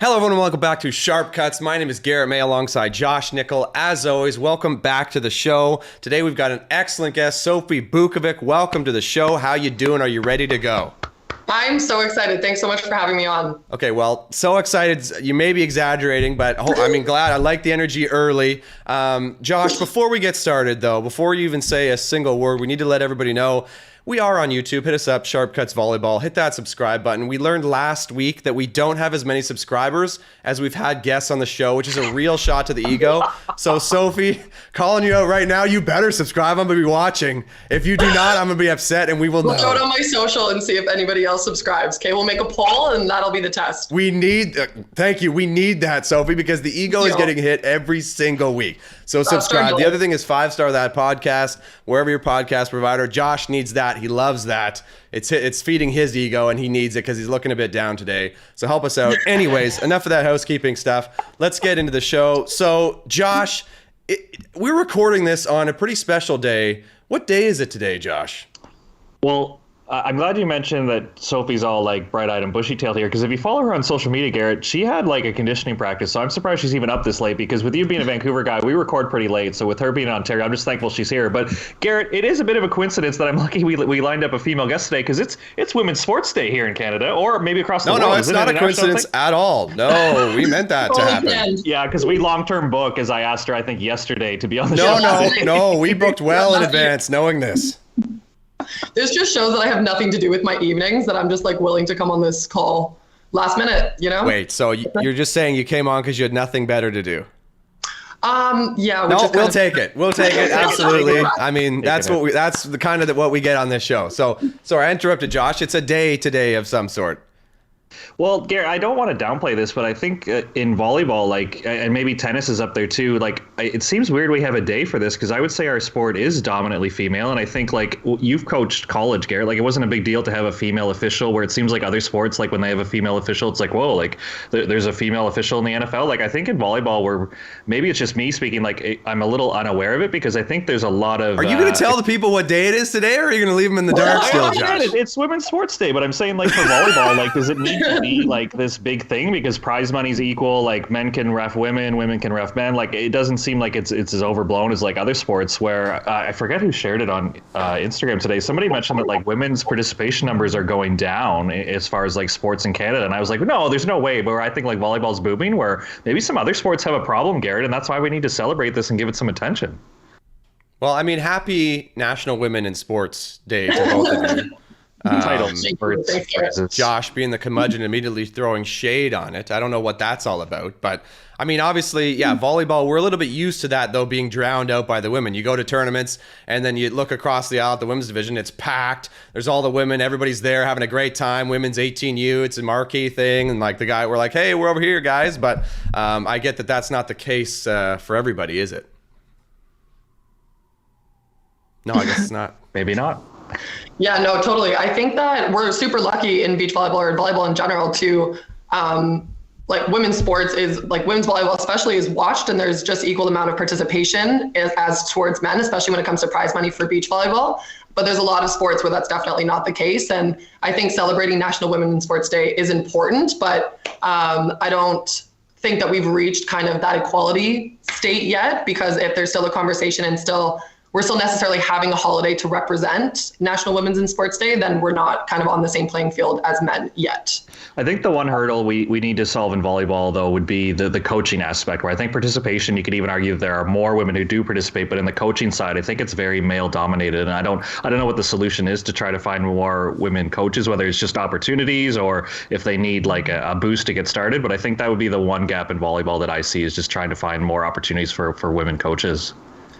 Hello everyone and welcome back to Sharp Cuts. My name is Garrett May alongside Josh Nickel. As always, welcome back to the show. Today we've got an excellent guest, Sophie Bukovic. Welcome to the show. How you doing? Are you ready to go? I'm so excited. Thanks so much for having me on. Okay, well, so excited. You may be exaggerating, but glad. I like the energy early. Josh, before we get started though, before you even say a single word, we need to let everybody know we are on YouTube. Hit us up, Sharp Cuts Volleyball. Hit that subscribe button. We learned last week that we don't have as many subscribers as we've had guests on the show, which is a real shot to the ego. So Sophie, calling you out right now, you better subscribe. I'm going to be watching. If you do not, I'm going to be upset and we will know. We'll go to my social and see if anybody else subscribes. Okay, we'll make a poll and that'll be the test. We need, thank you. We need that, Sophie, because the ego is getting hit every single week. So subscribe. The other thing is 5-star that podcast, wherever your podcast provider. Josh needs that. He loves that. It's feeding his ego and he needs it because he's looking a bit down today. So help us out. Anyways, enough of that housekeeping stuff. Let's get into the show. So Josh, we're recording this on a pretty special day. What day is it today, Josh? Well, I'm glad you mentioned that Sophie's all like bright-eyed and bushy-tailed here, because if you follow her on social media, Garrett, she had like a conditioning practice. So I'm surprised she's even up this late, because with you being a Vancouver guy, we record pretty late. So with her being in Ontario, I'm just thankful she's here. But Garrett, it is a bit of a coincidence that I'm lucky we lined up a female guest today, because it's Women's Sports Day here in Canada, or maybe across the world. No, it's not a coincidence at all. No, we meant that to happen. Yeah, because we long-term book, as I asked her, I think yesterday, to be on the show. No, we booked well in advance, knowing this. This just shows that I have nothing to do with my evenings, that I'm just like willing to come on this call last minute, you know? Wait, so you're just saying you came on because you had nothing better to do? Yeah. No, we'll take it. We'll take it. Absolutely. I mean, that's the kind of what we get on this show. So I interrupted Josh. It's a day today of some sort. Well, Garrett, I don't want to downplay this, but I think in volleyball, like, and maybe tennis is up there too, like, it seems weird we have a day for this, because I would say our sport is dominantly female. And I think, like, you've coached college, Garrett, like, it wasn't a big deal to have a female official, where it seems like other sports, like, when they have a female official, it's like, whoa, like, there's a female official in the NFL. Like, I think in volleyball, where maybe it's just me speaking, like, I'm a little unaware of it, because I think there's a lot of... Are you going to tell the people what day it is today, or are you going to leave them in the dark still, Josh? It's Women's Sports Day, but I'm saying, like, for volleyball, like, does it need to be like this big thing because prize money's equal, like men can ref women, women can ref men? Like, it doesn't seem like it's as overblown as like other sports, where I forget who shared it on Instagram today. Somebody mentioned that like women's participation numbers are going down as far as like sports in Canada, and I was like, no, there's no way. But I think like volleyball's booming, where maybe some other sports have a problem, Garrett, and that's why we need to celebrate this and give it some attention. Well, I mean, happy National Women in Sports Day to both of you. Josh being the curmudgeon, immediately throwing shade on it. I don't know what that's all about, but I mean, obviously, yeah, volleyball, we're a little bit used to that though, being drowned out by the women. You go to tournaments and then you look across the aisle at the women's division, it's packed. There's all the women, everybody's there having a great time. Women's 18U, it's a marquee thing. And like we're like, hey, we're over here, guys. But I get that that's not the case for everybody, is it? No, I guess it's not. Maybe not. Yeah, no, totally. I think that we're super lucky in beach volleyball or volleyball in general to like women's sports is like women's volleyball especially is watched, and there's just equal amount of participation as towards men, especially when it comes to prize money for beach volleyball. But there's a lot of sports where that's definitely not the case. And I think celebrating National Women in Sports Day is important, but I don't think that we've reached kind of that equality state yet, because if there's still a conversation and we're still necessarily having a holiday to represent National Women's in Sports Day, then we're not kind of on the same playing field as men yet. I think the one hurdle we need to solve in volleyball, though, would be the coaching aspect, where I think participation, you could even argue there are more women who do participate, but in the coaching side, I think it's very male dominated. And I don't know what the solution is to try to find more women coaches, whether it's just opportunities or if they need like a boost to get started. But I think that would be the one gap in volleyball that I see, is just trying to find more opportunities for women coaches.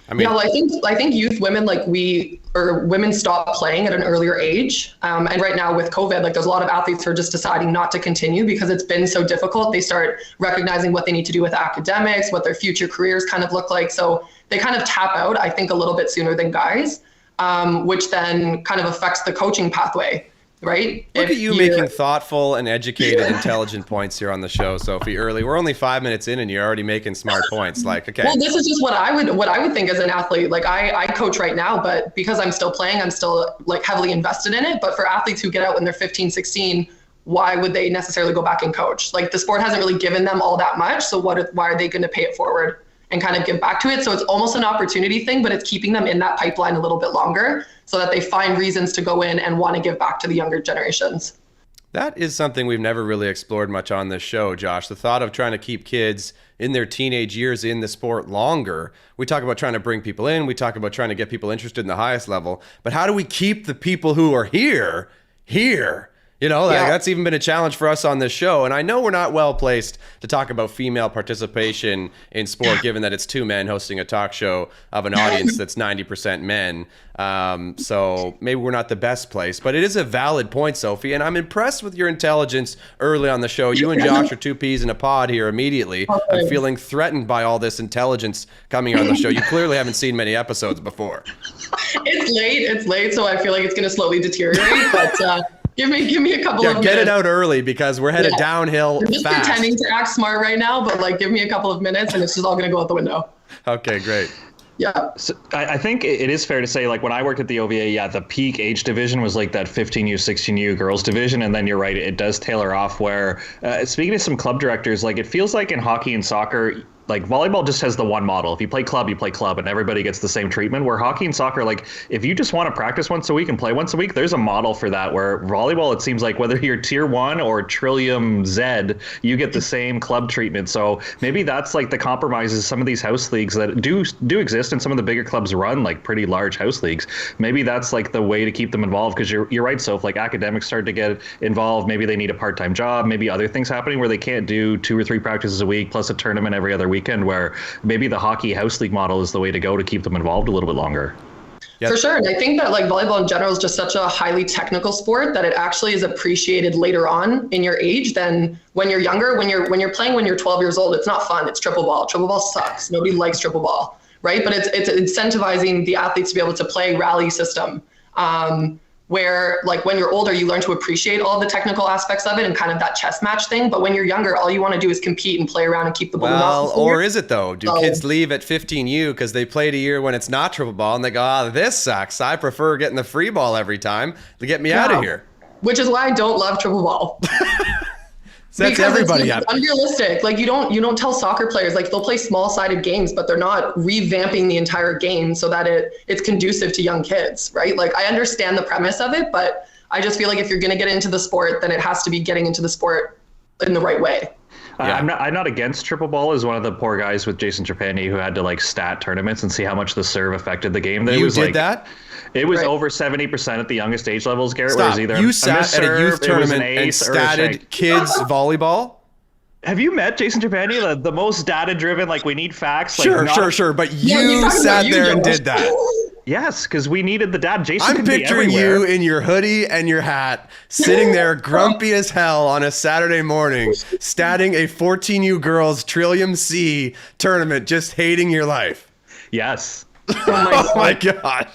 I mean, yeah, well, I think youth women women stop playing at an earlier age, and right now with COVID, like there's a lot of athletes who are just deciding not to continue because it's been so difficult. They start recognizing what they need to do with academics, what their future careers kind of look like, so they kind of tap out, I think, a little bit sooner than guys, which then kind of affects the coaching pathway. Right? Look at you making thoughtful and educated, intelligent points here on the show, Sophie. Early, we're only 5 minutes in, and you're already making smart points. Like, okay. Well, this is just what I would think as an athlete. Like, I coach right now, but because I'm still playing, I'm still like heavily invested in it. But for athletes who get out when they're 15, 16, why would they necessarily go back and coach? Like the sport hasn't really given them all that much. So why are they going to pay it forward and kind of give back to it? So it's almost an opportunity thing, but it's keeping them in that pipeline a little bit longer so that they find reasons to go in and want to give back to the younger generations. That is something we've never really explored much on this show, Josh. The thought of trying to keep kids in their teenage years in the sport longer. We talk about trying to bring people in. We talk about trying to get people interested in the highest level. But how do we keep the people who are here? You know, that's even been a challenge for us on this show. And I know we're not well placed to talk about female participation in sport, given that it's two men hosting a talk show of an audience that's 90% men. So maybe we're not the best place, but it is a valid point, Sophie. And I'm impressed with your intelligence early on the show. You and Josh are two peas in a pod here immediately. I'm feeling threatened by all this intelligence coming on the show. You clearly haven't seen many episodes before. It's late, so I feel like it's going to slowly deteriorate, but give me a couple of minutes. Get it out early because we're headed downhill I'm just fast. pretending to act smart right now, but like give me a couple of minutes and it's just all going to go out the window. Okay, great. Yeah. So I think it is fair to say, like when I worked at the OVA, the peak age division was like that 15U, 16U girls division. And then you're right, it does tailor off where, speaking to some club directors, like it feels like in hockey and soccer, like volleyball just has the one model. If you play club, and everybody gets the same treatment. Where hockey and soccer, like if you just want to practice once a week and play once a week, there's a model for that. Where volleyball, it seems like whether you're tier 1 or Trillium Z, you get the same club treatment. So maybe that's like the compromises some of these house leagues that do exist, and some of the bigger clubs run like pretty large house leagues. Maybe that's like the way to keep them involved, because you're right, Soph, like academics start to get involved. Maybe they need a part-time job, maybe other things happening where they can't do 2 or 3 practices a week plus a tournament every other weekend, where maybe the hockey house league model is the way to go to keep them involved a little bit longer. Yep. For sure. And I think that like volleyball in general is just such a highly technical sport that it actually is appreciated later on in your age than when you're younger. When you're playing when you're 12 years old, it's not fun. It's triple ball. Triple ball sucks. Nobody likes triple ball, right? But it's incentivizing the athletes to be able to play rally system. Where like when you're older, you learn to appreciate all the technical aspects of it and kind of that chess match thing. But when you're younger, all you want to do is compete and play around and keep the balloon off. Or is it though? Do kids leave at 15U because they played a year when it's not triple ball and they go, this sucks. I prefer getting the free ball every time to get me out of here. Which is why I don't love triple ball. Sets everybody up. Unrealistic. Like you don't tell soccer players, like they'll play small-sided games, but they're not revamping the entire game so that it's conducive to young kids, right? Like I understand the premise of it, but I just feel like if you're going to get into the sport, then it has to be getting into the sport in the right way. Yeah. I'm not against triple ball. As one of the poor guys with Jason Trapani who had to like stat tournaments and see how much the serve affected the game. You did that? It was over 70% at the youngest age levels, Garrett. Stop. Where it was either You sat at a youth tournament and statted kids volleyball? Have you met Jason Trapani, the most data-driven, like we need facts? Sure. But you sat there and did that. Yes, because we needed the data. Jason I'm picturing you in your hoodie and your hat, sitting there grumpy as hell on a Saturday morning, statting a 14U girls Trillium C tournament, just hating your life. Yes. Oh my gosh.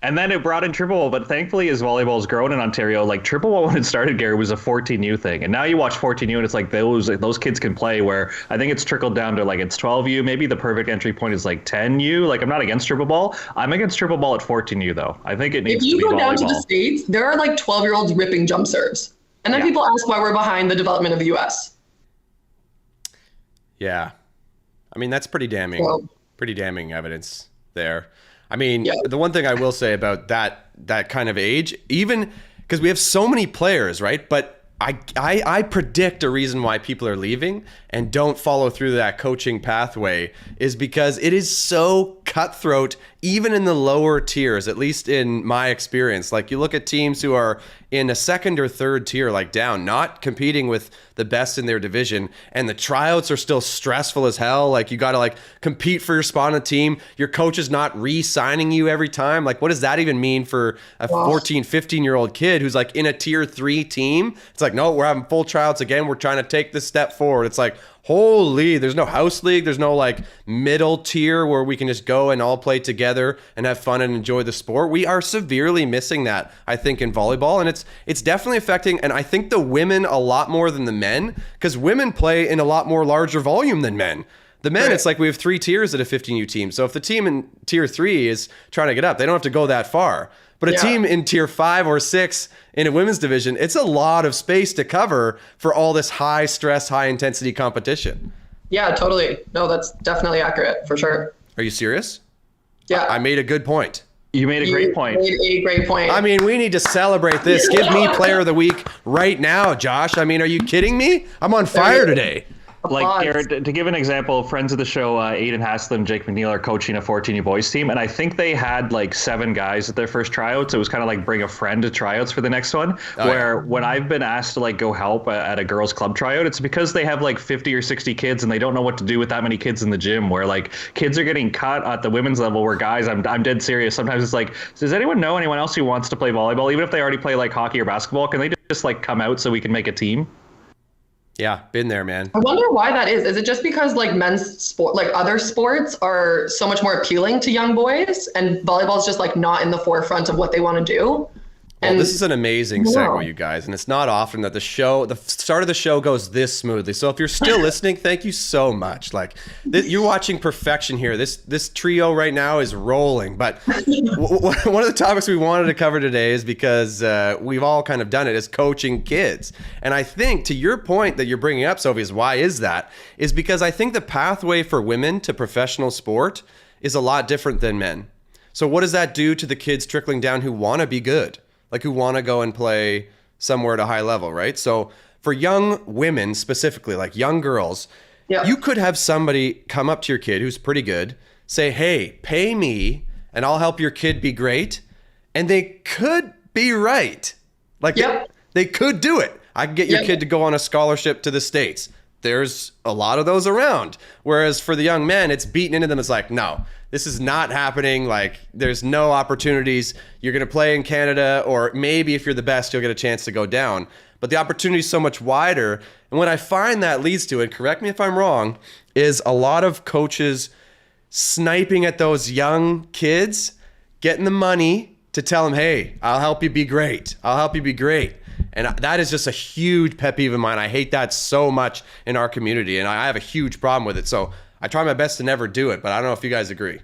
And then it brought in triple ball, but thankfully as volleyball's grown in Ontario, like triple ball when it started, Gary, was a 14U thing. And now you watch 14U and it's like those kids can play, where I think it's trickled down to like it's 12U. Maybe the perfect entry point is like 10U. Like I'm not against triple ball. I'm against triple ball at 14U though. I think it needs to be volleyball. If you go down to the States, there are like 12-year-olds ripping jump serves. And then people ask why we're behind the development of the US. Yeah. I mean, that's pretty damning evidence there. I mean, the one thing I will say about that kind of age, even because we have so many players, right? But I predict a reason why people are leaving and don't follow through that coaching pathway is because it is so cutthroat, even in the lower tiers, at least in my experience. Like you look at teams who are in a second or third tier, like down, not competing with the best in their division, and the tryouts are still stressful as hell. Like you got to like compete for your spot on the team. Your coach is not re-signing you every time. Like what does that even mean for a 14, 15-year-old kid who's like in a tier 3 team? It's like, no, we're having full tryouts again. We're trying to take this step forward. It's like, holy, there's no house league. There's no like middle tier where we can just go and all play together and have fun and enjoy the sport. We are severely missing that, I think, in volleyball. And it's definitely affecting, and I think the women a lot more than the men, because women play in a lot more larger volume than men. The men, it's like we have 3 tiers at a 15U team. So if the team in tier 3 is trying to get up, they don't have to go that far. But a Yeah. team in tier 5 or 6 in a women's division, it's a lot of space to cover for all this high stress, high intensity competition. Yeah, totally. No, that's definitely accurate for sure. Are you serious? Yeah. I made a good point. You made a great point. Made a great point. I mean, we need to celebrate this. Give me player of the week right now, Josh. I mean, are you kidding me? I'm on fire today. Like, Applause. Garrett, to give an example, friends of the show, Aiden Haslem, Jake McNeil are coaching a 14U boys team, and I think they had like 7 guys at their first tryouts. It was kind of like bring a friend to tryouts for the next one. When I've been asked to like go help at a girls' club tryout, it's because they have like 50 or 60 kids and they don't know what to do with that many kids in the gym. Where like kids are getting cut at the women's level, where guys, I'm dead serious. Sometimes it's like, does anyone know anyone else who wants to play volleyball, even if they already play like hockey or basketball? Can they just like come out so we can make a team? Yeah, been there, man. I wonder why that is. Is it just because like men's sport, like other sports are so much more appealing to young boys and volleyball is just like not in the forefront of what they want to do? Well, And this is an amazing segue, you guys, and it's not often that the start of the show goes this smoothly. So if you're still listening, thank you so much. Like you're watching perfection here. This trio right now is rolling. But one of the topics we wanted to cover today is because we've all kind of done it, is coaching kids. And I think to your point that you're bringing up, Sophie, is why is that? Is because I think the pathway for women to professional sport is a lot different than men. So what does that do to the kids trickling down who want to be good? Like who want to go and play somewhere at a high level, right? So for young women specifically, like young girls, you could have somebody come up to your kid who's pretty good, say, hey, pay me and I'll help your kid be great. And they could be right. Like they could do it. I can get your kid to go on a scholarship to the States. There's a lot of those around. Whereas for the young men, it's beaten into them. It's like, no, this is not happening. Like, there's no opportunities. You're going to play in Canada, or maybe if you're the best, you'll get a chance to go down. But the opportunity is so much wider. And what I find that leads to, and correct me if I'm wrong, is a lot of coaches sniping at those young kids, getting the money to tell them, hey, I'll help you be great. I'll help you be great. And that is just a huge pet peeve of mine. I hate that so much in our community, and I have a huge problem with it. So I try my best to never do it, but I don't know if you guys agree.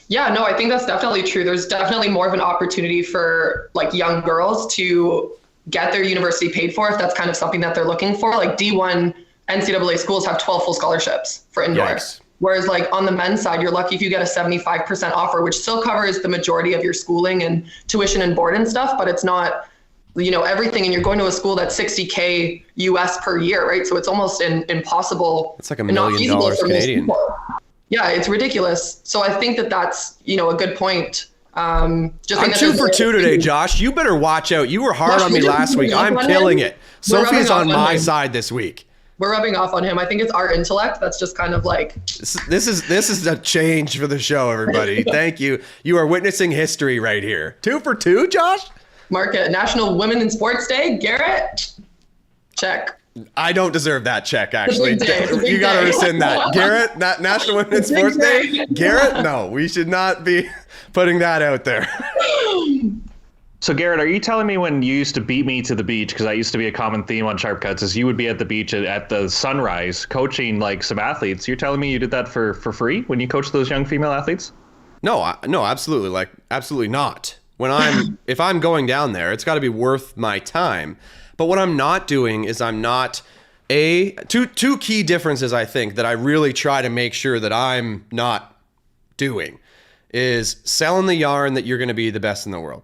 Yeah, no, I think that's definitely true. There's definitely more of an opportunity for like young girls to get their university paid for if that's kind of something that they're looking for. Like D1 NCAA schools have 12 full scholarships for indoor. Yikes. Whereas like on the men's side, you're lucky if you get a 75% offer, which still covers the majority of your schooling and tuition and board and stuff, but it's not, you know, everything. And you're going to a school that's $60K US per year, right? So it's almost impossible. It's like $1 million Canadian. Yeah, it's ridiculous. So I think that that's, you know, a good point. I'm 2 for 2 today, Josh. You better watch out. You were hard on me last week. I'm killing it. Sophie's on my side this week. We're rubbing off on him. I think it's our intellect that's just kind of like. This is a change for the show, everybody. Thank you. You are witnessing history right here. 2 for 2, Josh? Mark it. National Women in Sports Day. Garrett, check. I don't deserve that check, actually. You got to day. rescind that. Garrett, National Women in Sports Day? Garrett, no. We should not be putting that out there. So Garrett, are you telling me when you used to beat me to the beach, because that used to be a common theme on Sharp Cuts, is you would be at the beach at the sunrise coaching like some athletes? You're telling me you did that for free when you coached those young female athletes? No, absolutely. Like, absolutely not. If I'm going down there, it's got to be worth my time. But what I'm not doing is I'm not two key differences, I think, that I really try to make sure that I'm not doing is selling the yarn that you're going to be the best in the world.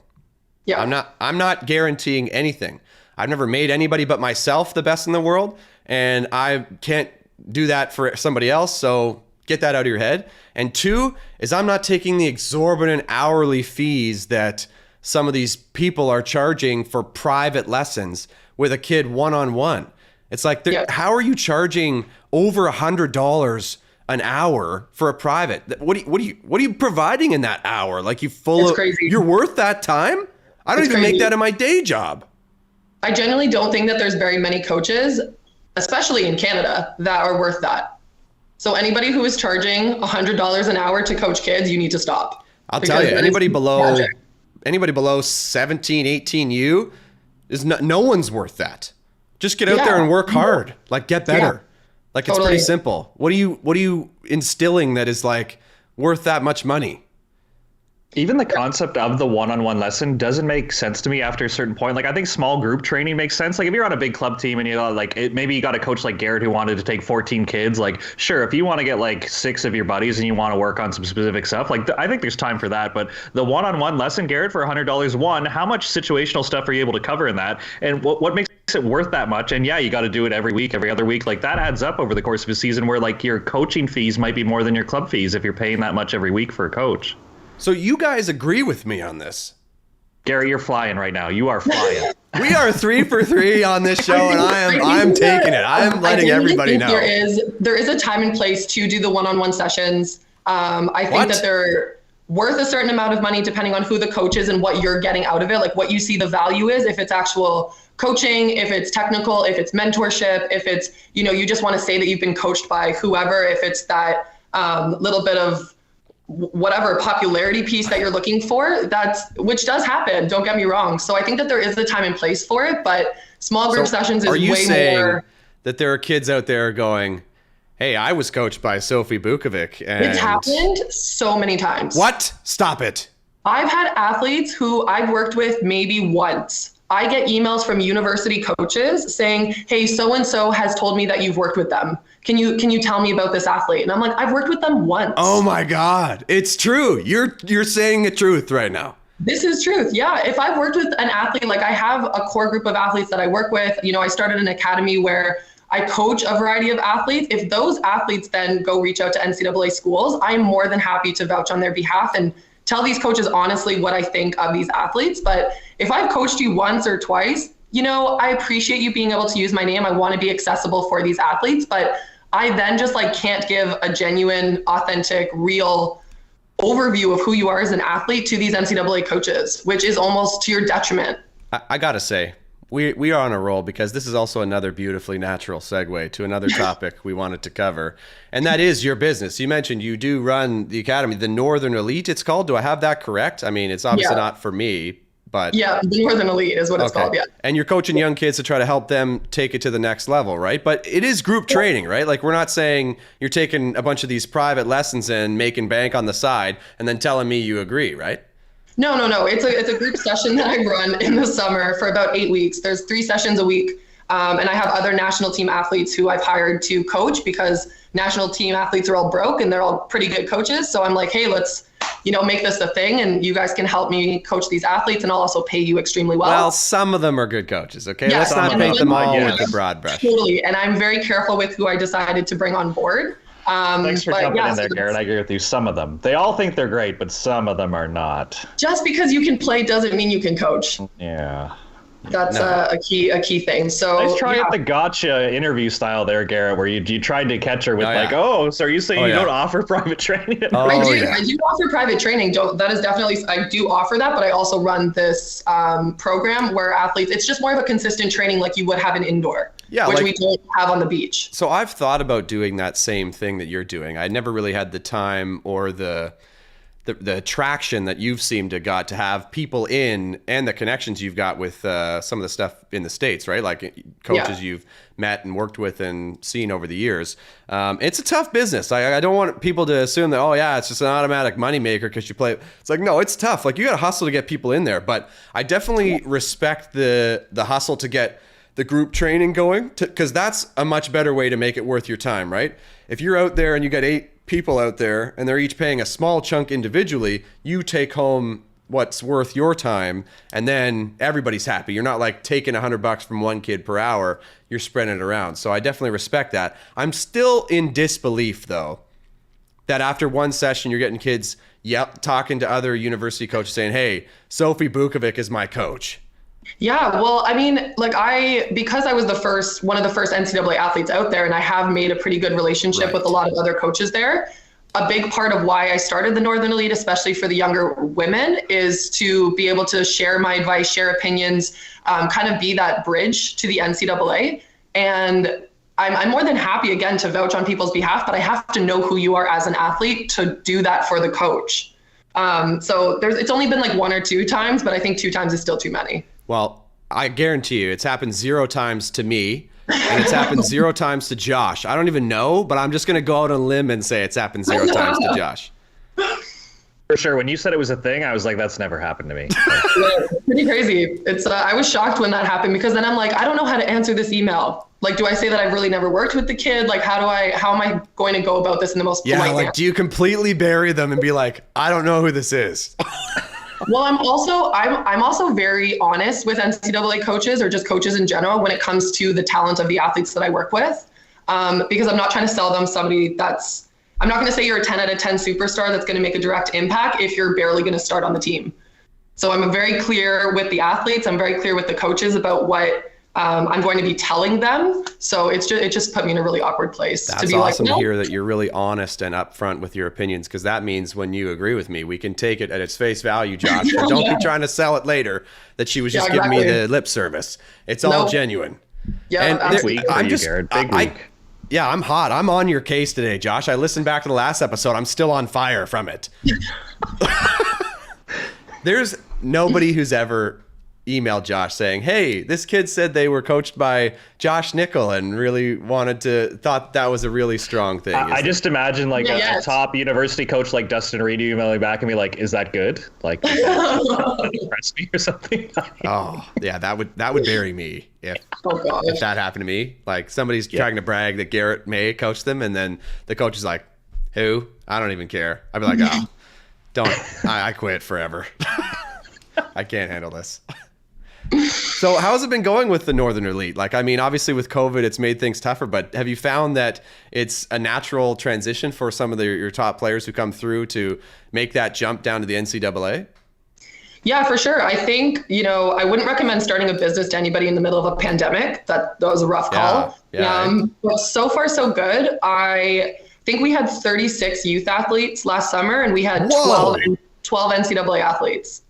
Yeah. I'm not guaranteeing anything. I've never made anybody but myself the best in the world, and I can't do that for somebody else. So get that out of your head. And 2 is I'm not taking the exorbitant hourly fees that some of these people are charging for private lessons with a kid one-on-one. It's like, how are you charging over $100 an hour for a private? What are you providing in that hour? Like you're worth that time? I don't even make that in my day job. I genuinely don't think that there's very many coaches, especially in Canada, that are worth that. So anybody who is charging $100 an hour to coach kids, you need to stop. I'll tell you, anybody below 17, 18 U is no one's worth that. Just get out there and work hard. Like get better. Yeah. Like it's pretty simple. What are you instilling that is like worth that much money? Even the concept of the one-on-one lesson doesn't make sense to me after a certain point. Like, I think small group training makes sense. Like, if you're on a big club team and maybe you got a coach like Garrett who wanted to take 14 kids. Like, sure, if you want to get like 6 of your buddies and you want to work on some specific stuff, like I think there's time for that. But the one-on-one lesson, Garrett, for $100, how much situational stuff are you able to cover in that? And what makes it worth that much? And yeah, you got to do it every week, every other week. Like, that adds up over the course of a season, where like your coaching fees might be more than your club fees if you're paying that much every week for a coach. So you guys agree with me on this? Gary, you're flying right now. You are flying. We are 3 for 3 on this show, and I'm taking it. I'm letting everybody know. There is a time and place to do the one-on-one sessions. I think that they're worth a certain amount of money depending on who the coach is and what you're getting out of it, like what you see the value is, if it's actual coaching, if it's technical, if it's mentorship, if it's, you just want to say that you've been coached by whoever, if it's that little bit of whatever popularity piece that you're looking for, which does happen, don't get me wrong. So I think that there is a time and place for it, but small group sessions is way more. Are you saying that there are kids out there going, hey, I was coached by Sophie Bukovic? And it's happened so many times. What? Stop it. I've had athletes who I've worked with maybe once. I get emails from university coaches saying, hey, so-and-so has told me that you've worked with them. Can you tell me about this athlete? And I'm like, I've worked with them once. Oh my God. It's true. You're saying the truth right now. This is truth. Yeah. If I've worked with an athlete, like I have a core group of athletes that I work with, I started an academy where I coach a variety of athletes. If those athletes then go reach out to NCAA schools, I'm more than happy to vouch on their behalf and tell these coaches honestly what I think of these athletes. But if I've coached you once or twice, I appreciate you being able to use my name. I want to be accessible for these athletes, but I then just can't give a genuine, authentic, real overview of who you are as an athlete to these NCAA coaches, which is almost to your detriment. I gotta say, we are on a roll, because this is also another beautifully natural segue to another topic we wanted to cover, and that is your business. You mentioned you do run the academy, the Northern Elite it's called. Do I have that correct? I mean, it's obviously not for me, but yeah, the Northern Elite is what it's called. Yeah. And you're coaching young kids to try to help them take it to the next level, right? But it is group training, right? Like, we're not saying you're taking a bunch of these private lessons and making bank on the side and then telling me you agree, right? No. It's a group session that I run in the summer for about 8 weeks. There's 3 sessions a week. And I have other national team athletes who I've hired to coach, because national team athletes are all broke and they're all pretty good coaches. So I'm like, hey, let's, make this a thing, and you guys can help me coach these athletes, and I'll also pay you extremely well. Well, some of them are good coaches, okay? Yeah, let's not paint them all with the broad brush. Totally. And I'm very careful with who I decided to bring on board. Thanks for jumping in there, Garrett. I agree with you. Some of them. They all think they're great, but some of them are not. Just because you can play doesn't mean you can coach. Yeah. That's a key thing. So nice try at the gotcha interview style there, Garrett, where you tried to catch her with so are you saying you don't offer private training? I do offer private training. That is definitely, I do offer that, but I also run this program where athletes, it's just more of a consistent training like you would have an indoor. Yeah, which we don't have on the beach. So I've thought about doing that same thing that you're doing. I never really had the time or the traction that you've seemed to got to have people in, and the connections you've got with some of the stuff in the States, right? Like coaches you've met and worked with and seen over the years. It's a tough business. I don't want people to assume that, it's just an automatic moneymaker because you play. It's like, no, it's tough. Like, you got to hustle to get people in there. But I definitely respect the hustle to get the group training going, because that's a much better way to make it worth your time, right? If you're out there and you got 8 people out there and they're each paying a small chunk individually, you take home what's worth your time, and then everybody's happy. You're not like taking $100 from one kid per hour, you're spreading it around. So I definitely respect that. I'm still in disbelief, though, that after one session you're getting kids talking to other university coaches saying, hey, Sophie Bukovic is my coach. Yeah, well, I mean, because I was one of the first NCAA athletes out there, and I have made a pretty good relationship with a lot of other coaches there. A big part of why I started the Northern Elite, especially for the younger women, is to be able to share my advice, share opinions, kind of be that bridge to the NCAA. And I'm more than happy, again, to vouch on people's behalf, but I have to know who you are as an athlete to do that for the coach. So it's only been 1 or 2 times, but I think 2 times is still too many. Well, I guarantee you it's happened 0 times to me, and it's happened 0 times to Josh. I don't even know, but I'm just going to go out on a limb and say it's happened 0 times to Josh. For sure. When you said it was a thing, I was like, that's never happened to me. Yeah, it's pretty crazy. It's I was shocked when that happened because then I'm like, I don't know how to answer this email. Like, do I say that I've really never worked with the kid? Like, how am I going to go about this in the most polite manner? Do you completely bury them and be like, I don't know who this is? Well, I'm also very honest with NCAA coaches or just coaches in general when it comes to the talent of the athletes that I work with, because I'm not trying to sell them somebody I'm not going to say you're a 10 out of 10 superstar that's going to make a direct impact if you're barely going to start on the team. So I'm very clear with the athletes. I'm very clear with the coaches about what I'm going to be telling them. So it just put me in a really awkward place. That's to be awesome like, no. to hear that you're really honest and upfront with your opinions, because that means when you agree with me, we can take it at its face value, Josh. But don't be trying to sell it later that she was just giving me the lip service. It's all genuine. Yeah, and absolutely. Big week. Yeah, I'm hot. I'm on your case today, Josh. I listened back to the last episode. I'm still on fire from it. There's nobody who's ever emailed Josh saying, hey, this kid said they were coached by Josh Nickel and really thought that was a really strong thing. I just imagine like a top university coach like Dustin Reed emailing back and be like, is that good? Like, impress me or something? Oh, yeah, that would bury me if that happened to me. Like somebody's trying to brag that Garrett May coached them and then the coach is like, who? I don't even care. I'd be like, I quit forever. I can't handle this. So how's it been going with the Northern Elite? Like, I mean, obviously with COVID, it's made things tougher, but have you found that it's a natural transition for some of your top players who come through to make that jump down to the NCAA? Yeah, for sure. I think, I wouldn't recommend starting a business to anybody in the middle of a pandemic. That was a rough call. But so far, so good. I think we had 36 youth athletes last summer and we had 12 NCAA athletes.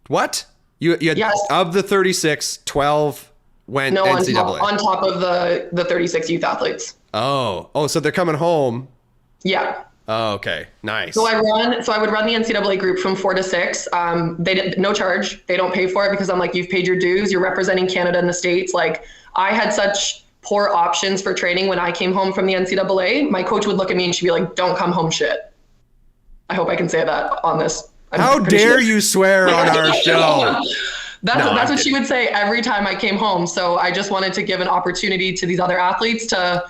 What? You had, of the 36, 12 went NCAA. On top of the 36 youth athletes. Oh, so they're coming home. Yeah. Oh, okay. Nice. So I would run the NCAA group from 4 to 6. They did no charge. They don't pay for it because I'm like, you've paid your dues. You're representing Canada in the States. Like I had such poor options for training when I came home from the NCAA. My coach would look at me and she'd be like, don't come home shit. I hope I can say that on this. How dare you swear on our show? That's what she would say every time I came home. So I just wanted to give an opportunity to these other athletes to,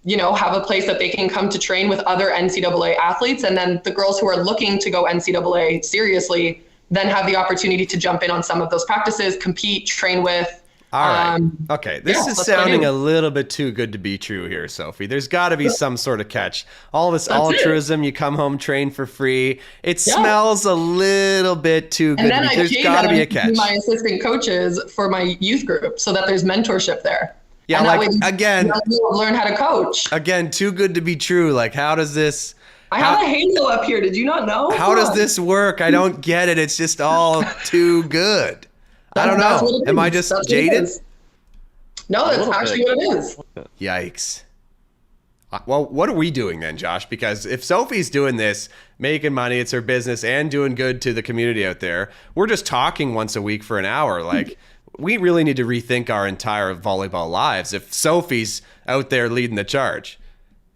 have a place that they can come to train with other NCAA athletes. And then the girls who are looking to go NCAA seriously then have the opportunity to jump in on some of those practices, compete, train with. All right. Okay. This is sounding a little bit too good to be true here, Sophie. There's got to be some sort of catch. All this altruism, you come home, train for free. It smells a little bit too good. There's got to be a catch. My assistant coaches for my youth group so that there's mentorship there. Yeah, and like again, learn how to coach. Again, too good to be true. Like, how does this? I have a halo up here. Did you not know? How does this work? I don't get it. It's just all too good. I don't know. Am I just jaded? No, that's actually what it is. Yikes. Well, what are we doing then, Josh? Because if Sophie's doing this, making money, it's her business, and doing good to the community out there, we're just talking once a week for an hour. Like, we really need to rethink our entire volleyball lives if Sophie's out there leading the charge.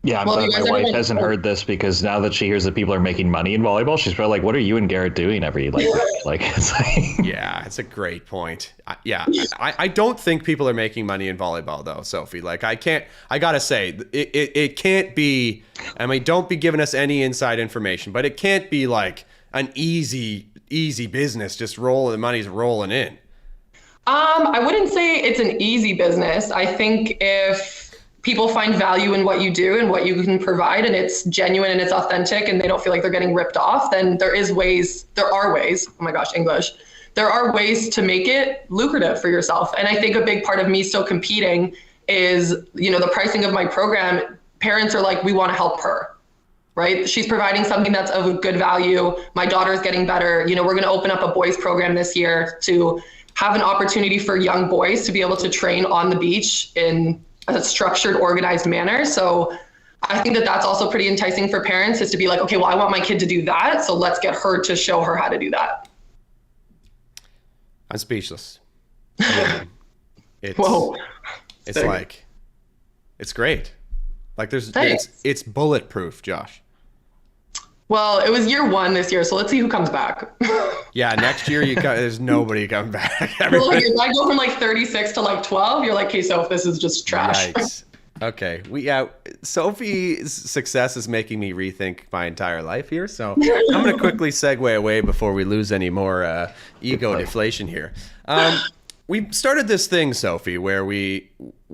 Yeah, I'm glad my wife hasn't heard this because now that she hears that people are making money in volleyball, she's probably like, "What are you and Garrett doing every like?" It's like, yeah, it's a great point. I don't think people are making money in volleyball though, Sophie. Like I gotta say, it can't be. I mean, don't be giving us any inside information, but it can't be like an easy business. Just the money's rolling in. I wouldn't say it's an easy business. I think if people find value in what you do and what you can provide and it's genuine and it's authentic and they don't feel like they're getting ripped off, then there are ways, oh my gosh, English. There are ways to make it lucrative for yourself. And I think a big part of me still competing is, the pricing of my program. Parents are like, we want to help her, right? She's providing something that's of a good value. My daughter is getting better. We're going to open up a boys program this year to have an opportunity for young boys to be able to train on the beach in a structured, organized manner. So I think that that's also pretty enticing for parents is to be like, okay, well, I want my kid to do that. So let's get her to show her how to do that. I'm speechless. It's like, it's great. Like it's bulletproof, Josh. Well, it was year 1 this year, so let's see who comes back. Yeah, next year there's nobody coming back. Well, like, if I go from like 36 to like 12, you're like, okay, so if this is just trash. Yikes. Okay. Sophie's success is making me rethink my entire life here. So I'm going to quickly segue away before we lose any more ego deflation here. We started this thing, Sophie, where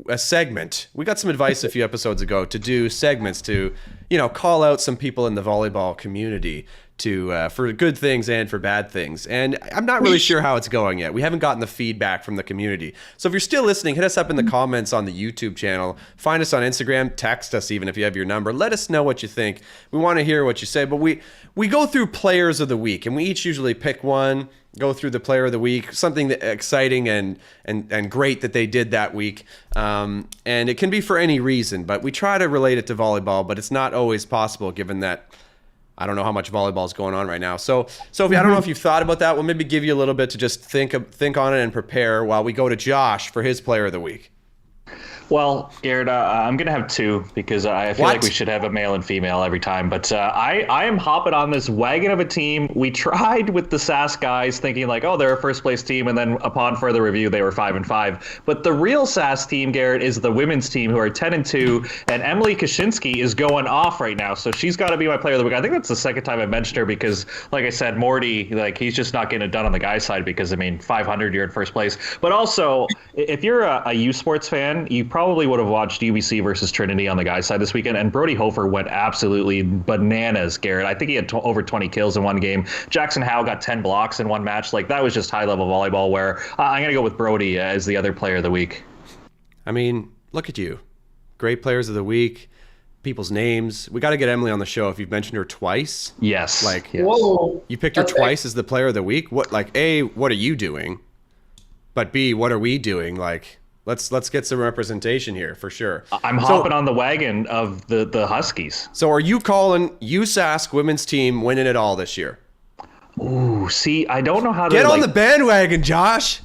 a segment. We got some advice a few episodes ago to do segments to, call out some people in the volleyball community for good things and for bad things. And I'm not really sure how it's going yet. We haven't gotten the feedback from the community. So if you're still listening, hit us up in the comments on the YouTube channel. Find us on Instagram. Text us even if you have your number. Let us know what you think. We want to hear what you say. But we go through players of the week, and we each usually pick one, go through the player of the week, something exciting and great that they did that week. And it can be for any reason, but we try to relate it to volleyball, but it's not always possible given that I don't know how much volleyball is going on right now. So, Sophie, I don't know if you've thought about that. We'll maybe give you a little bit to just think on it and prepare while we go to Josh for his player of the week. Well, Garrett, I'm going to have two because I feel like we should have a male and female every time. But I am hopping on this wagon of a team. We tried with the SAS guys thinking like, oh, they're a first place team. And then upon further review, they were 5-5. But the real SAS team, Garrett, is the women's team who are 10-2. And Emily Kaczynski is going off right now. So she's got to be my player of the week. I think that's the second time I mentioned her because, like I said, Morty, like he's just not getting it done on the guy's side because, 500, you're in first place. But also, if you're a U Sports fan, you probably would have watched UBC versus Trinity on the guys' side this weekend, and Brody Hofer went absolutely bananas, Garrett. I think he had over 20 kills in one game. Jackson Howe got 10 blocks in one match. Like, that was just high-level volleyball where I'm going to go with Brody as the other player of the week. Look at you. Great players of the week, people's names. We got to get Emily on the show if you've mentioned her twice. Yes. Yes. Whoa. You picked her twice as the player of the week. A, what are you doing? But B, what are we doing? Let's get some representation here for sure. I'm hopping on the wagon of the Huskies. So are you calling USask women's team winning it all this year? Ooh, see, I don't know how to get on the bandwagon, Josh.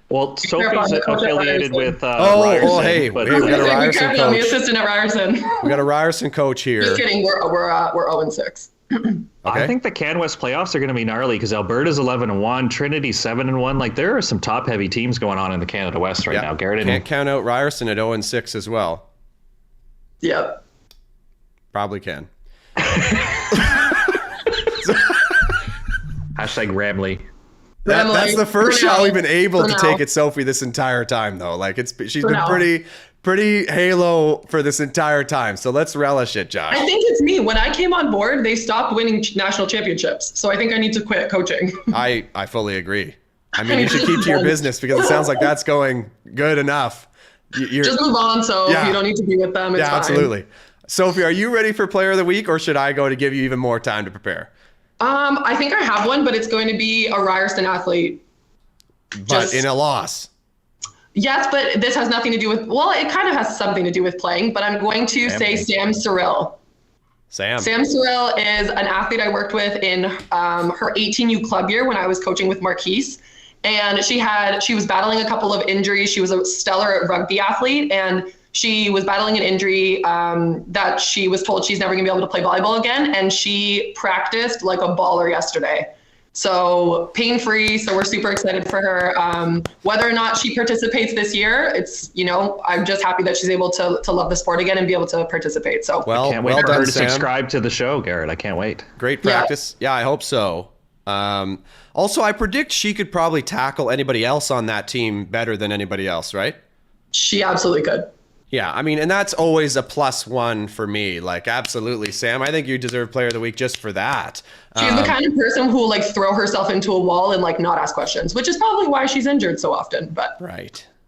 Well, Sophie's affiliated with Ryerson. Oh, hey, but we got a Ryerson coach. I'm the assistant at Ryerson. We got a Ryerson coach here. Just kidding. We're 0-6. Okay. I think the CanWest playoffs are going to be gnarly because Alberta's 11-1, Trinity's 7-1. Like, there are some top-heavy teams going on in the Canada West right now, Garrett. Can't count out Ryerson at 0-6 as well. Yep. Probably can. Hashtag Ramley. That's the first shot we've been able to take at Sophie this entire time, though. She's been pretty Halo for this entire time. So let's relish it, Josh. I think it's me. When I came on board, they stopped winning national championships. So I think I need to quit coaching. I fully agree. You should keep to your business because it sounds like that's going good enough. Just move on so you don't need to be with them. It's fine. Absolutely. Sophie, are you ready for player of the week or should I go to give you even more time to prepare? I think I have one, but it's going to be a Ryerson athlete. But in a loss. Yes, but this has nothing to do with, it kind of has something to do with playing, but I'm going to say Sam Cyril. Sam Cyril is an athlete I worked with in her 18U club year when I was coaching with Marquise. And she was battling a couple of injuries. She was a stellar rugby athlete, and she was battling an injury that she was told she's never going to be able to play volleyball again. And she practiced like a baller yesterday. So pain-free. So we're super excited for her. Whether or not she participates this year, it's, I'm just happy that she's able to love the sport again and be able to participate. So I can't wait for her to subscribe to the show, Garrett. I can't wait. Great practice. Yeah, I hope so. Also, I predict she could probably tackle anybody else on that team better than anybody else, right? She absolutely could. Yeah, and that's always a +1 for me. Absolutely, Sam. I think you deserve player of the week just for that. She's the kind of person who will throw herself into a wall and not ask questions, which is probably why she's injured so often. But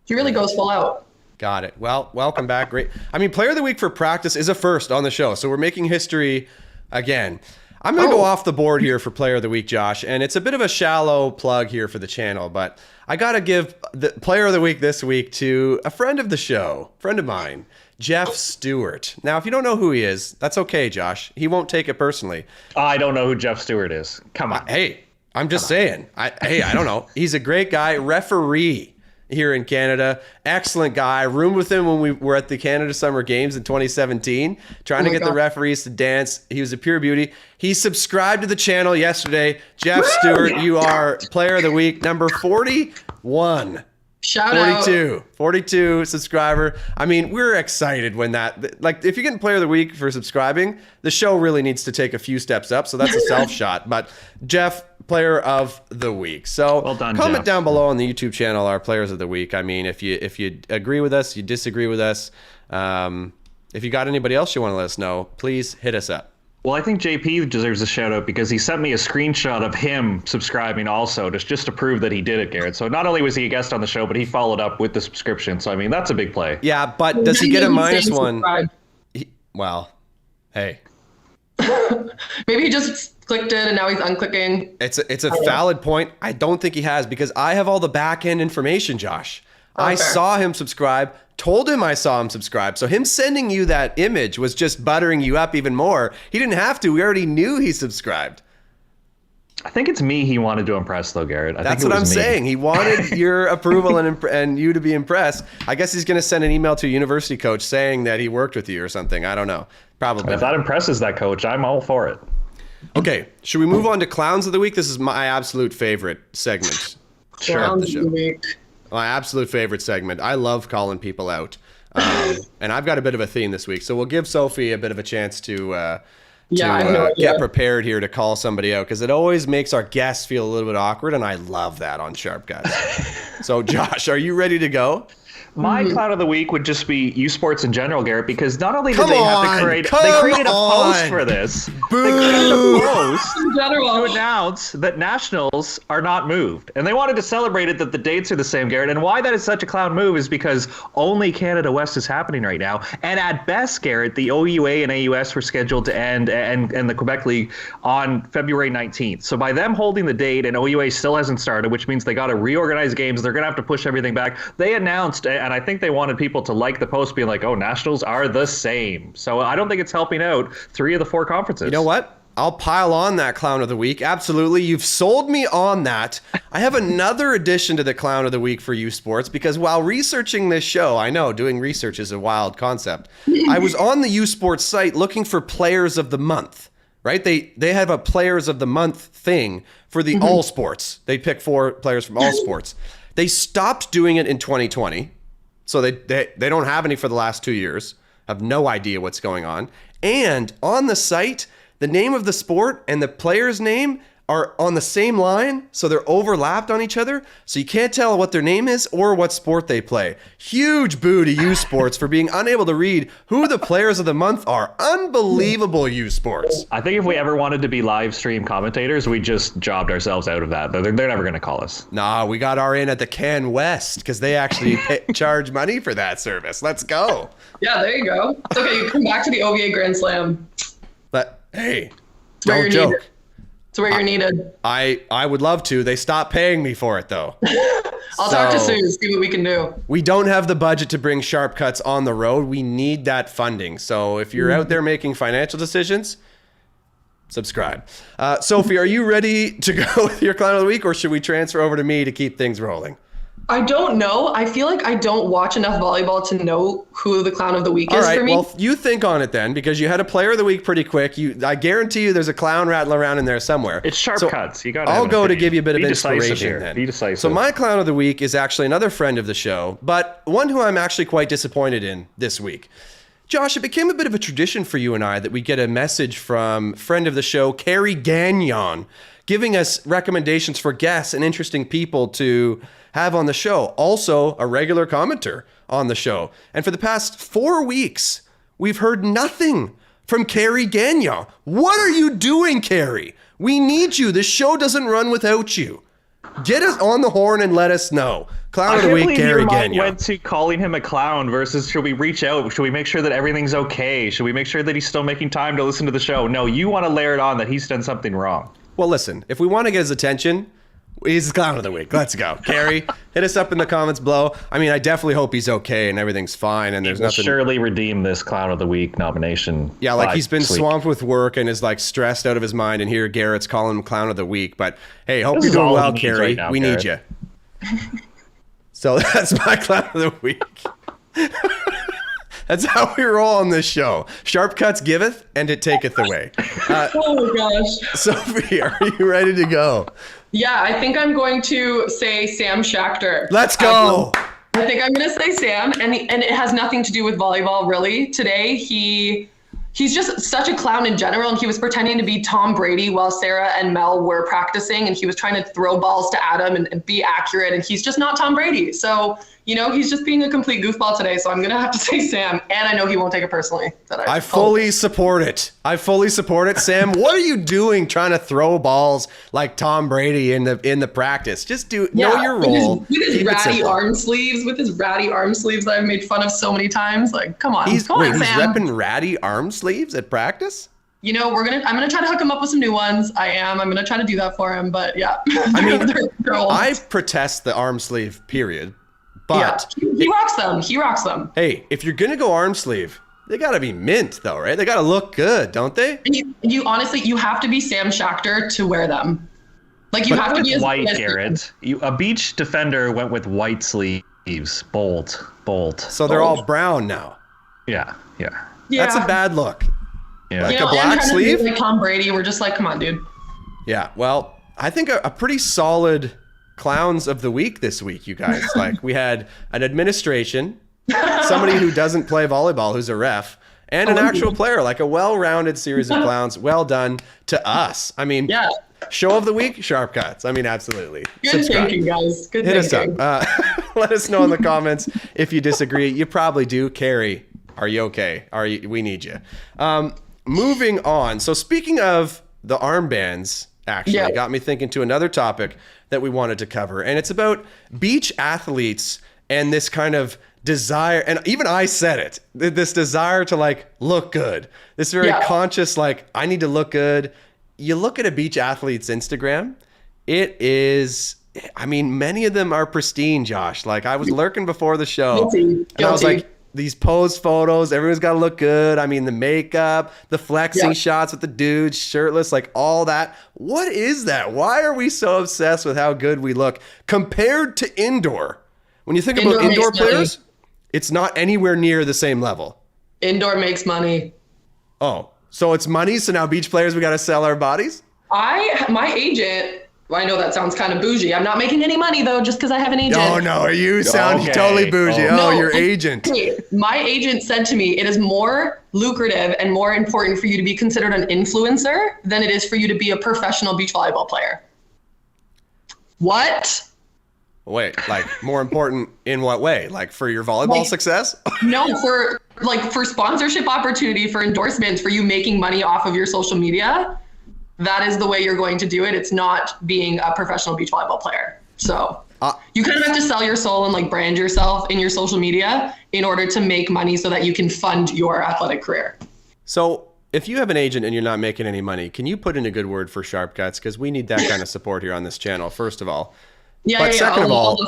she really goes full out. Got it. Well, welcome back. Great. Player of the week for practice is a first on the show, so we're making history again. I'm going to go off the board here for player of the week, Josh, and it's a bit of a shallow plug here for the channel, but I got to give the player of the week this week to a friend of the show, friend of mine, Jeff Stewart. Now, if you don't know who he is, that's okay, Josh. He won't take it personally. I don't know who Jeff Stewart is. Come on. Hey, I'm just saying. I don't know. He's a great guy, referee here in Canada. Excellent guy. Roomed with him when we were at the Canada Summer Games in 2017, trying to get the referees to dance. He was a pure beauty. He subscribed to the channel yesterday. Jeff Stewart, you are Player of the Week, number 41. Shout 42 subscriber. I mean, we're excited when that, like, if you're getting Player of the Week for subscribing, the show really needs to take a few steps up. So that's a self shot. But Jeff, Player of the Week. So well done, comment Jeff. down below on the YouTube channel, our Players of the Week. I mean, if you agree with us, you disagree with us. If you got anybody else you want to let us know, please hit us up. Well, I think JP deserves a shout out because he sent me a screenshot of him subscribing also, just to prove that he did it, Garrett. So not only was he a guest on the show, but he followed up with the subscription. So, I mean, that's a big play. Yeah, but does he get a -1? Well, hey. Maybe he just clicked it and now he's unclicking. It's a valid point. I don't think he has because I have all the back end information, Josh. I saw him subscribe, told him I saw him subscribe. So him sending you that image was just buttering you up even more. He didn't have to. We already knew he subscribed. I think it's me he wanted to impress, though, Garrett. That's what I'm saying. He wanted your approval and you to be impressed. I guess he's going to send an email to a university coach saying that he worked with you or something. I don't know. Probably. If that impresses that coach, I'm all for it. Okay. Should we move on to Clowns of the Week? This is my absolute favorite segment. Clowns of the Week. My absolute favorite segment. I love calling people out. And I've got a bit of a theme this week. So we'll give Sophie a bit of a chance to get prepared here to call somebody out because it always makes our guests feel a little bit awkward. And I love that on Sharp Guys. So, Josh, are you ready to go? My clown of the week would just be U Sports in general, Garrett, because not only did they have to create, they created a post for this. Boo. They created a post to announce that nationals are not moved. And they wanted to celebrate it that the dates are the same, Garrett. And why that is such a clown move is because only Canada West is happening right now. And at best, Garrett, the OUA and AUS were scheduled to end and the Quebec League on February 19th. So by them holding the date and OUA still hasn't started, which means they got to reorganize games, they're going to have to push everything back. They announced, and I think they wanted people to like the post being like, oh, nationals are the same. So I don't think it's helping out 3 of the 4 conferences. You know what? I'll pile on that Clown of the Week. Absolutely. You've sold me on that. I have another addition to the Clown of the Week for U Sports because while researching this show, I know doing research is a wild concept. I was on the U Sports site looking for Players of the Month, right? They have a Players of the Month thing for the all sports. They pick 4 players from all sports. They stopped doing it in 2020. So they don't have any for the last 2 years. Have no idea what's going on. And on the site, the name of the sport and the player's name are on the same line, so they're overlapped on each other, so you can't tell what their name is or what sport they play. Huge boo to U Sports for being unable to read who the Players of the Month are. Unbelievable, U Sports. I think if we ever wanted to be live stream commentators, we just jobbed ourselves out of that. They're never going to call us. Nah, we got our in at the Can West because they actually charge money for that service. Let's go. Yeah, there you go. It's okay, you come back to the OVA Grand Slam. But hey, where don't joke. It's where you're needed. I would love to. They stopped paying me for it, though. I'll talk to Sue, see what we can do. We don't have the budget to bring Sharp Cuts on the road. We need that funding. So if you're out there making financial decisions, subscribe. Sophie, are you ready to go with your Clown of the Week, or should we transfer over to me to keep things rolling? I don't know. I feel like I don't watch enough volleyball to know who the Clown of the Week is for me. Well, you think on it then, because you had a Player of the Week pretty quick. I guarantee you there's a clown rattling around in there somewhere. It's Sharp Cuts. You got. I'll go to give you a bit of inspiration then. Be decisive. So my Clown of the Week is actually another friend of the show, but one who I'm actually quite disappointed in this week. Josh, it became a bit of a tradition for you and I that we get a message from friend of the show, Carrie Gagnon, giving us recommendations for guests and interesting people to have on the show. Also, a regular commenter on the show. And for the past 4 weeks, we've heard nothing from Carrie Gagnon. What are you doing, Carrie? We need you. This show doesn't run without you. Get us on the horn and let us know. Clown of the Week, Carrie Gagnon. Went to calling him a clown versus should we reach out? Should we make sure that everything's okay? Should we make sure that he's still making time to listen to the show? No, you want to layer it on that he's done something wrong. Well, listen, if we want to get his attention, he's the Clown of the Week. Let's go. Carrie, hit us up in the comments below. I mean, I definitely hope he's okay and everything's fine and there's nothing. Surely redeem this Clown of the Week nomination. Yeah, like he's been swamped with work and is like stressed out of his mind. And here Garrett's calling him Clown of the Week. But hey, hope you're doing well, Carrie. We need you. So that's my clown of the week. That's how we roll on this show. Sharp cuts giveth, and it taketh away. Oh my gosh. Sophie, are you ready to go? Yeah, I think I'm going to say Sam Schachter. Let's go. I think I'm going to say Sam, and it has nothing to do with volleyball, really. Today, he's just such a clown in general, and he was pretending to be Tom Brady while Sarah and Mel were practicing, and he was trying to throw balls to Adam and be accurate, and he's just not Tom Brady. So, he's just being a complete goofball today, so I'm going to have to say Sam, and I know he won't take it personally. I fully support it. Sam, what are you doing trying to throw balls like Tom Brady in the practice? Just know your role. With his ratty arm sleeves that I've made fun of so many times. Like, come on. He's Sam. repping ratty arm sleeves at practice? I'm gonna try to hook him up with some new ones. I'm gonna try to do that for him, but yeah. I mean, they're old. I protest the arm sleeve, period. But yeah, he rocks them. He rocks them. Hey, if you're gonna go arm sleeve, they gotta be mint though, right? They gotta look good, don't they? You honestly, you have to be Sam Schachter to wear them. Like you have to be white, Garrett. A beach defender went with white sleeves, bold. So they're all brown now. Yeah. That's a bad look. Yeah. Like a black sleeve? Like Tom Brady, we're just like, come on, dude. Yeah, well, I think a pretty solid clowns of the week this week, you guys. Like, we had an administration, somebody who doesn't play volleyball, who's a ref, and an actual player, like a well-rounded series of clowns. Well done to us. I mean, show of the week, sharp cuts. I mean, absolutely. Good thinking, guys. Good thinking. thinking. Us up. Let us know in the comments if you disagree. You probably do. Carrie, are you okay? We need you. Moving on. So speaking of the armbands, actually got me thinking to another topic that we wanted to cover. And it's about beach athletes and this kind of desire. And even I said it, this desire to like look good, this very conscious, like, I need to look good. You look at a beach athlete's Instagram, it is, I mean, many of them are pristine, Josh. Like, I was lurking before the show and I was like, these pose photos, everyone's got to look good. I mean, the makeup, the flexing shots with the dudes shirtless, like all that. What is that? Why are we so obsessed with how good we look compared to indoor? When you think about indoor players, it's not anywhere near the same level. Indoor makes money. Oh, so it's money. So now beach players, we got to sell our bodies. My agent, I know that sounds kind of bougie. I'm not making any money though, just because I have an agent. No, you sound totally bougie. No, your agent. My agent said to me, it is more lucrative and more important for you to be considered an influencer than it is for you to be a professional beach volleyball player. What? Wait, like more important in what way? Like for your volleyball success? No, for sponsorship opportunity, for endorsements, for you making money off of your social media. That is the way you're going to do it. It's not being a professional beach volleyball player. So you kind of have to sell your soul and like brand yourself in your social media in order to make money so that you can fund your athletic career. So if you have an agent and you're not making any money, can you put in a good word for Sharp Cuts? Because we need that kind of support here on this channel, first of all. Second of all,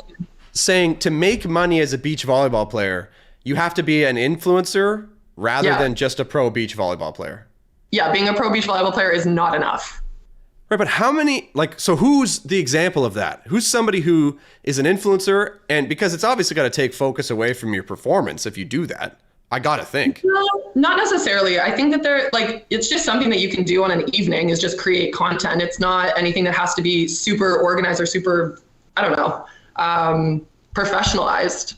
saying to make money as a beach volleyball player, you have to be an influencer rather than just a pro beach volleyball player. Yeah, being a pro beach volleyball player is not enough. Right, but how many, so who's the example of that? Who's somebody who is an influencer? And because it's obviously got to take focus away from your performance if you do that. I got to think. No, not necessarily. I think that it's just something that you can do on an evening is just create content. It's not anything that has to be super organized or super, I don't know, professionalized.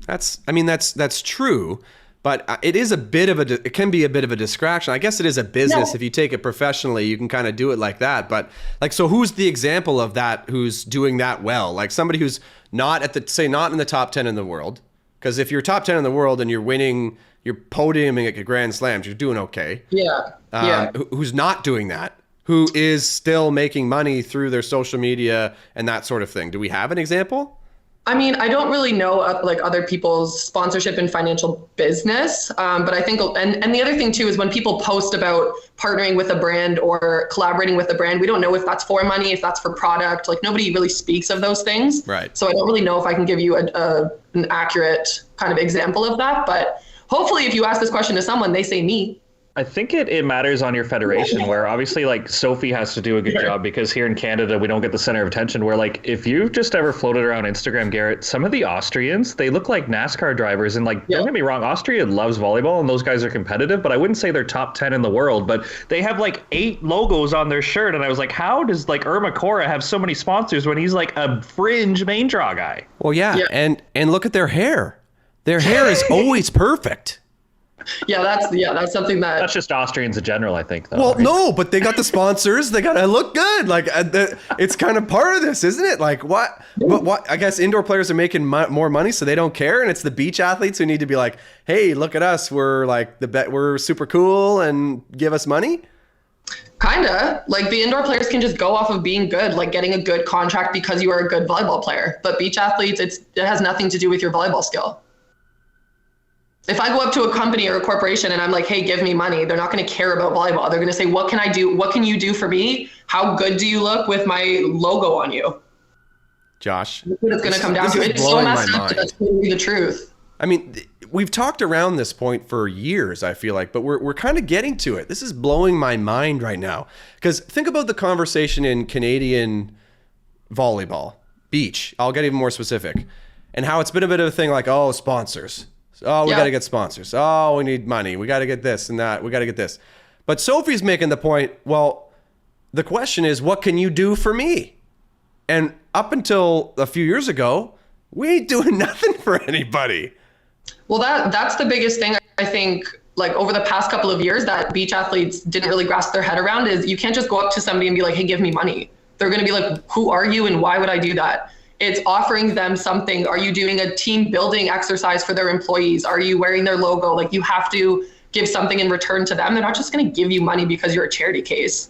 That's true. But it is it can be a bit of a distraction. I guess it is a business. If you take it professionally, you can kind of do it like that. But so who's the example of that? Who's doing that well? Like somebody who's not not in the top 10 in the world. Because if you're top 10 in the world and you're winning, you're podiuming at Grand Slams, you're doing okay. Yeah. Who's not doing that? Who is still making money through their social media and that sort of thing? Do we have an example? I mean, I don't really know other people's sponsorship and financial business, but I think, and the other thing too is when people post about partnering with a brand or collaborating with a brand, we don't know if that's for money, if that's for product. Like nobody really speaks of those things. Right. So I don't really know if I can give you an accurate kind of example of that. But hopefully, if you ask this question to someone, they say me. I think it matters on your federation, where obviously like Sophie has to do a good job, because here in Canada we don't get the center of attention, where like if you've just ever floated around Instagram, Garrett, some of the Austrians, they look like NASCAR drivers, and like don't get me wrong, Austria loves volleyball and those guys are competitive, but I wouldn't say they're top 10 in the world, but they have like 8 logos on their shirt, and I was like, how does like Irma Cora have so many sponsors when he's like a fringe main draw guy? Well, yeah. And look at their hair. Their hair is always perfect. Yeah, that's something That's just Austrians in general, I think, though. Well, right? no, but they got the sponsors. They got to look good. Like it's kind of part of this, isn't it? Like what? But what? I guess indoor players are making more money, so they don't care, and it's the beach athletes who need to be like, "Hey, look at us. We're like we're super cool, and give us money." Kinda. Like the indoor players can just go off of being good, like getting a good contract because you are a good volleyball player. But beach athletes, it has nothing to do with your volleyball skill. If I go up to a company or a corporation and I'm like, hey, give me money, they're not going to care about volleyball. They're going to say, what can I do? What can you do for me? How good do you look with my logo on you? Josh, that's what it's going to come down to. It's so messed up. That's totally the truth. I mean, we've talked around this point for years, I feel like, but we're kind of getting to it. This is blowing my mind right now. Because think about the conversation in Canadian volleyball, beach. I'll get even more specific. And how it's been a bit of a thing like, oh, sponsors. Oh, we got to get sponsors. Oh, we need money. We got to get this and that. We got to get this. But Sophie's making the point, well, the question is, what can you do for me? And up until a few years ago, we ain't doing nothing for anybody. Well, that's the biggest thing, I think, like over the past couple of years that beach athletes didn't really grasp their head around is you can't just go up to somebody and be like, hey, give me money. They're going to be like, who are you and why would I do that? It's offering them something. Are you doing a team building exercise for their employees? Are you wearing their logo? Like you have to give something in return to them. They're not just going to give you money because you're a charity case.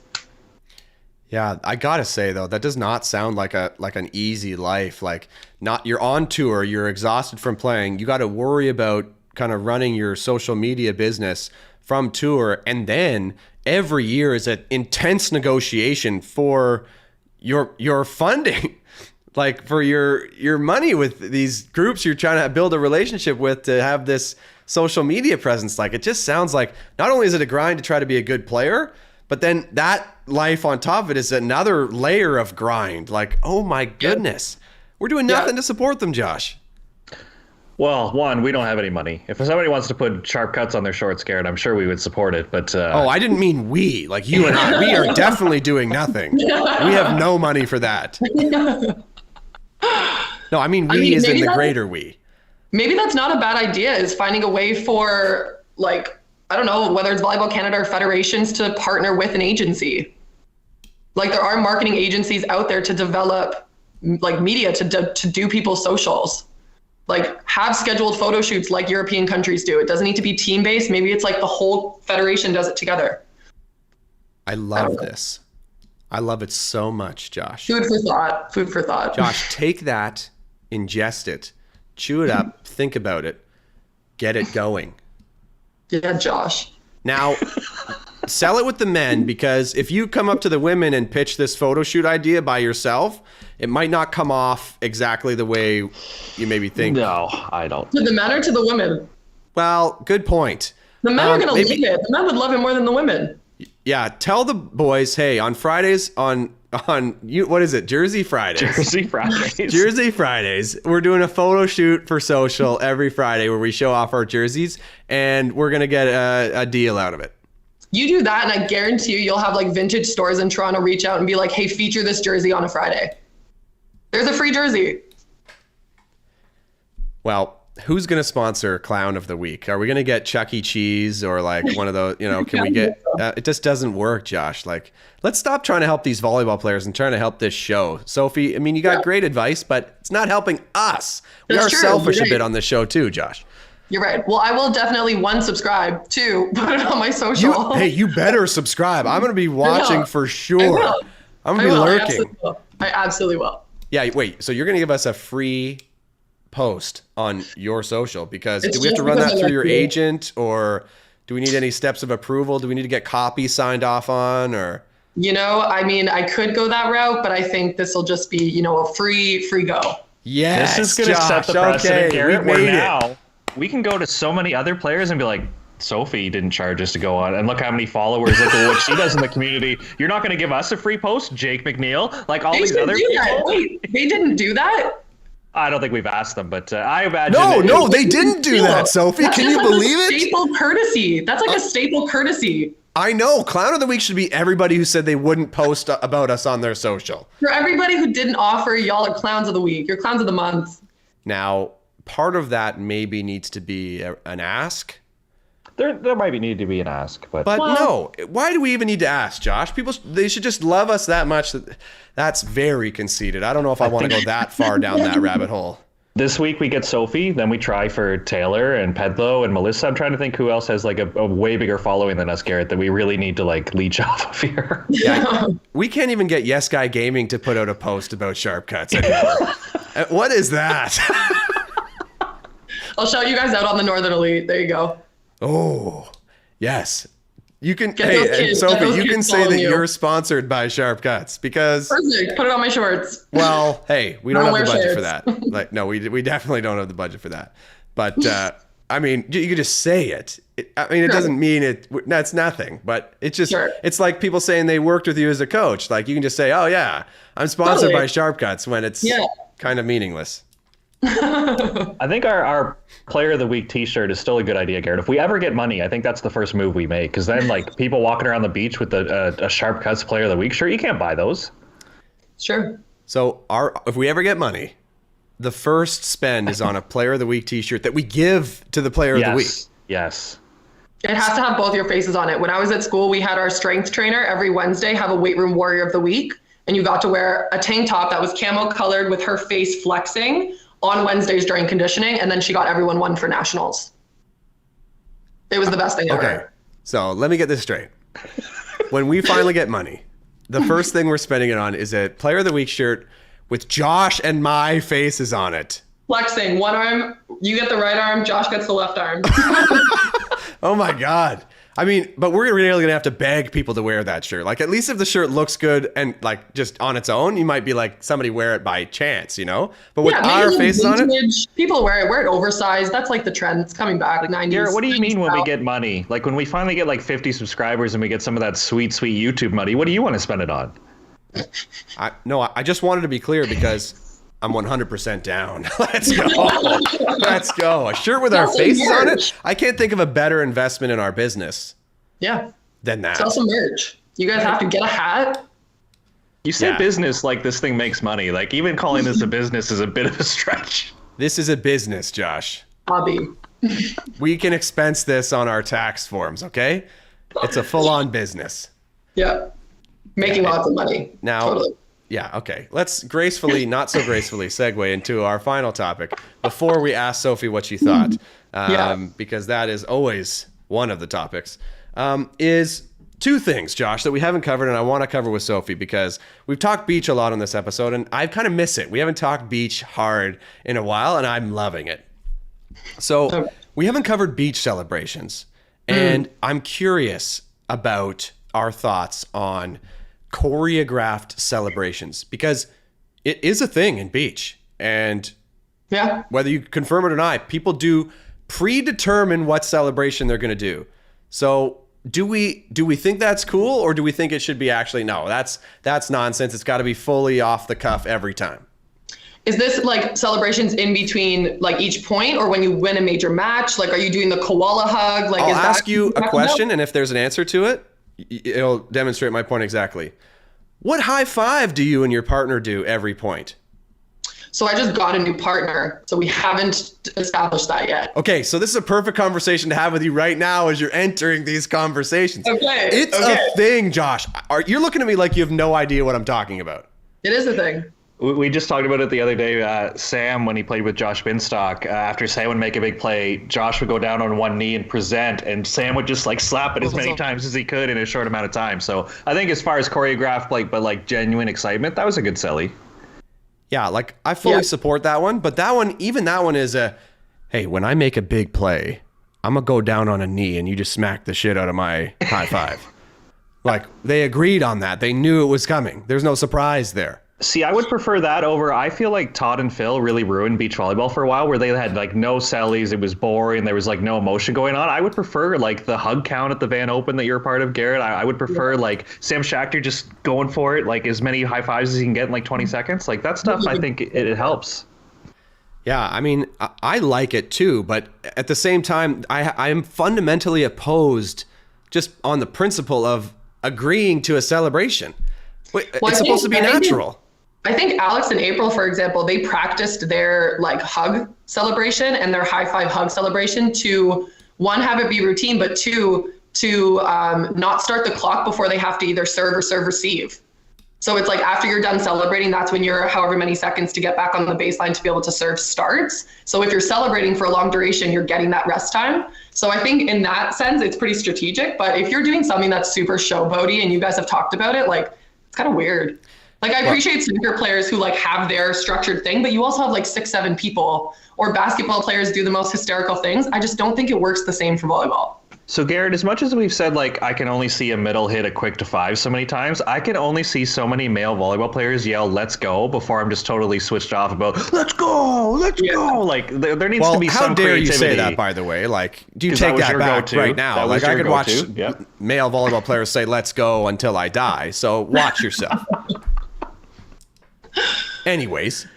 Yeah, I gotta say though, that does not sound like an easy life. Like you're on tour, you're exhausted from playing. You got to worry about kind of running your social media business from tour, and then every year is an intense negotiation for your funding. Like for your money with these groups you're trying to build a relationship with to have this social media presence. Like it just sounds like not only is it a grind to try to be a good player, but then that life on top of it is another layer of grind. Like, oh my goodness, we're doing nothing to support them, Josh. Well, one, we don't have any money. If somebody wants to put sharp cuts on their shorts, Garrett, I'm sure we would support it. But oh, I didn't mean we, like you and I. We are definitely doing nothing. We have no money for that. No, I mean we is in the greater we. Maybe that's not a bad idea, is finding a way for, like, I don't know, whether it's Volleyball Canada or federations to partner with an agency. Like there are marketing agencies out there to develop like media to do people's socials. Like have scheduled photo shoots like European countries do. It doesn't need to be team-based. Maybe it's like the whole federation does it together. I love this. I love it so much, Josh. Food for thought. Food for thought. Josh, take that, ingest it, chew it up, think about it, get it going. Yeah, Josh. Now, sell it with the men, because if you come up to the women and pitch this photo shoot idea by yourself, it might not come off exactly the way you maybe think. No, I don't. To the men or to the women? Well, good point. The men are going to leave it. The men would love it more than the women. Yeah, tell the boys, hey, on Fridays on you, what is it? Jersey Fridays. Jersey Fridays. Jersey Fridays. We're doing a photo shoot for social every Friday where we show off our jerseys, and we're gonna get a deal out of it. You do that, and I guarantee you'll have like vintage stores in Toronto reach out and be like, hey, feature this jersey on a Friday. There's a free jersey. Well, who's going to sponsor Clown of the Week? Are we going to get Chuck E. Cheese or like one of those, can we get, it just doesn't work, Josh. Like, let's stop trying to help these volleyball players and trying to help this show. Sophie, I mean, you got great advice, but it's not helping us. We are selfish a bit on this show too, Josh. You're right. Well, I will definitely, 1, subscribe, 2, put it on my social. Hey, you better subscribe. I'm going to be watching for sure. I'm going to be lurking. I absolutely will. Yeah, wait. So you're going to give us a free post on your social, because do we have to run that through your agent, or do we need any steps of approval? Do we need to get copy signed off on, or? I mean, I could go that route, but I think this will just be, a free go. Yes, this is going to set the precedent, Garrett, where now we can go to so many other players and be like, Sophie didn't charge us to go on, and look how many followers, look at what she does in the community. You're not going to give us a free post, Jake McNeil, like all these other people? Wait, they didn't do that? I don't think we've asked them, but I imagine. No, they didn't do that, Sophie. Can you believe it? Staple courtesy. That's like a staple courtesy. I know. Clown of the Week should be everybody who said they wouldn't post about us on their social. For everybody who didn't offer, y'all are Clowns of the Week. You're Clowns of the Month. Now, part of that maybe needs to be an ask. There might need to be an ask, but no. Why do we even need to ask, Josh? They should just love us that much. That's very conceited. I don't know if I want to go that far down that rabbit hole. This week we get Sophie, then we try for Taylor and Pedlo and Melissa. I'm trying to think who else has like a way bigger following than us, Garrett, that we really need to like leech off of here. Yeah, we can't even get Yes Guy Gaming to put out a post about sharp cuts anymore. What is that? I'll shout you guys out on the Northern Elite. There you go. Oh, yes. You can, and Sophie, you can say that you're sponsored by Sharp Cuts because. Perfect. Put it on my shorts. Well, hey, we don't have the budget shorts. for that. Like, no, we definitely don't have the budget for that. But I mean, you could just say it. It doesn't mean it. That's nothing. But it's just, It's like people saying they worked with you as a coach. Like you can just say, oh yeah, I'm sponsored by Sharp Cuts when it's kind of meaningless. I think our Player of the Week t-shirt is still a good idea, Garrett. If we ever get money, I think that's the first move we make, because then like people walking around the beach with a Sharp Cuts Player of the Week shirt, you can't buy those. Sure. So if we ever get money, the first spend is on a Player of the Week t-shirt that we give to the Player of the Week. Yes. It has to have both your faces on it. When I was at school, we had our strength trainer every Wednesday have a weight room warrior of the week, and you got to wear a tank top that was camo colored with her face flexing on Wednesdays during conditioning, and then she got everyone one for nationals. It was the best thing ever. Okay, so let me get this straight. When we finally get money, the first thing we're spending it on is a Player of the Week shirt with Josh and my faces on it. Flexing, one arm, you get the right arm, Josh gets the left arm. Oh my God. I mean, but we're really going to have to beg people to wear that shirt. Like, at least if the shirt looks good and like just on its own, you might be like, somebody wear it by chance, you know? But with our faces on it. People wear it oversized. That's like the trend. It's coming back, like 90s. Garrett, what do you mean when we get money? Like when we finally get like 50 subscribers and we get some of that sweet, sweet YouTube money, what do you want to spend it on? I just wanted to be clear because I'm 100% down. Let's go. Let's go. A shirt with our faces on it. I can't think of a better investment in our business. Yeah. Than that. Sell some merch. You guys have to get a hat. You say business like this thing makes money. Like even calling this a business is a bit of a stretch. This is a business, Josh. Hobby. We can expense this on our tax forms, okay? It's a full-on business. Yeah. Making lots of money. Now, totally. Yeah, okay. Let's gracefully, not so gracefully, segue into our final topic before we ask Sophie what she thought, because that is always one of the topics, is two things, Josh, that we haven't covered and I want to cover with Sophie because we've talked beach a lot on this episode and I kind of miss it. We haven't talked beach hard in a while and I'm loving it. So we haven't covered beach celebrations and I'm curious about our thoughts on choreographed celebrations because it is a thing in beach and whether you confirm it or not, people do predetermine what celebration they're going to do. So do we think that's cool or do we think it should be actually no, that's nonsense. It's got to be fully off the cuff every time. Is this like celebrations in between like each point or when you win a major match? Like are you doing the koala hug? Like I'll ask you a question and if there's an answer to it, it'll demonstrate my point exactly. What high five do you and your partner do every point? So I just got a new partner, so we haven't established that yet. Okay, so this is a perfect conversation to have with you right now as you're entering these conversations. Okay. It's a thing, Josh. You're looking at me like you have no idea what I'm talking about. It is a thing. We just talked about it the other day. Sam, when he played with Josh Binstock, after Sam would make a big play, Josh would go down on one knee and present, and Sam would just like slap it as many times as he could in a short amount of time. So I think as far as choreographed, but genuine excitement, that was a good silly. Yeah, like I fully support that one, but that one is hey, when I make a big play, I'm gonna go down on a knee and you just smack the shit out of my high five. Like they agreed on that. They knew it was coming. There's no surprise there. See, I would prefer that over. I feel like Todd and Phil really ruined beach volleyball for a while, where they had like no sellies. It was boring. There was like no emotion going on. I would prefer like the hug count at the Van Open that you're a part of, Garrett. I would prefer like Sam Schachter just going for it, like as many high fives as he can get in like 20 seconds. Like that stuff, I think it helps. Yeah, I mean, I like it too, but at the same time, I am fundamentally opposed just on the principle of agreeing to a celebration. It's supposed to be natural. I think Alex and April, for example, they practiced their like hug celebration and their high five hug celebration to, one, have it be routine, but two, to not start the clock before they have to either serve receive. So it's like after you're done celebrating, that's when your however many seconds to get back on the baseline to be able to serve starts. So if you're celebrating for a long duration, you're getting that rest time. So I think in that sense, it's pretty strategic. But if you're doing something that's super showboaty and you guys have talked about it, like it's kind of weird. Like I appreciate snooker players who like have their structured thing, but you also have like 6-7 people, or basketball players do the most hysterical things. I just don't think it works the same for volleyball. So Garrett, as much as we've said like I can only see a middle hit a quick to 5 so many times, I can only see so many male volleyball players yell "Let's go" before I'm just totally switched off about "Let's go, let's go." Like there needs to be some creativity. How dare you say that? By the way, like, do you take that back right now? Like I could watch male volleyball players say "Let's go" until I die. So watch yourself. Anyways.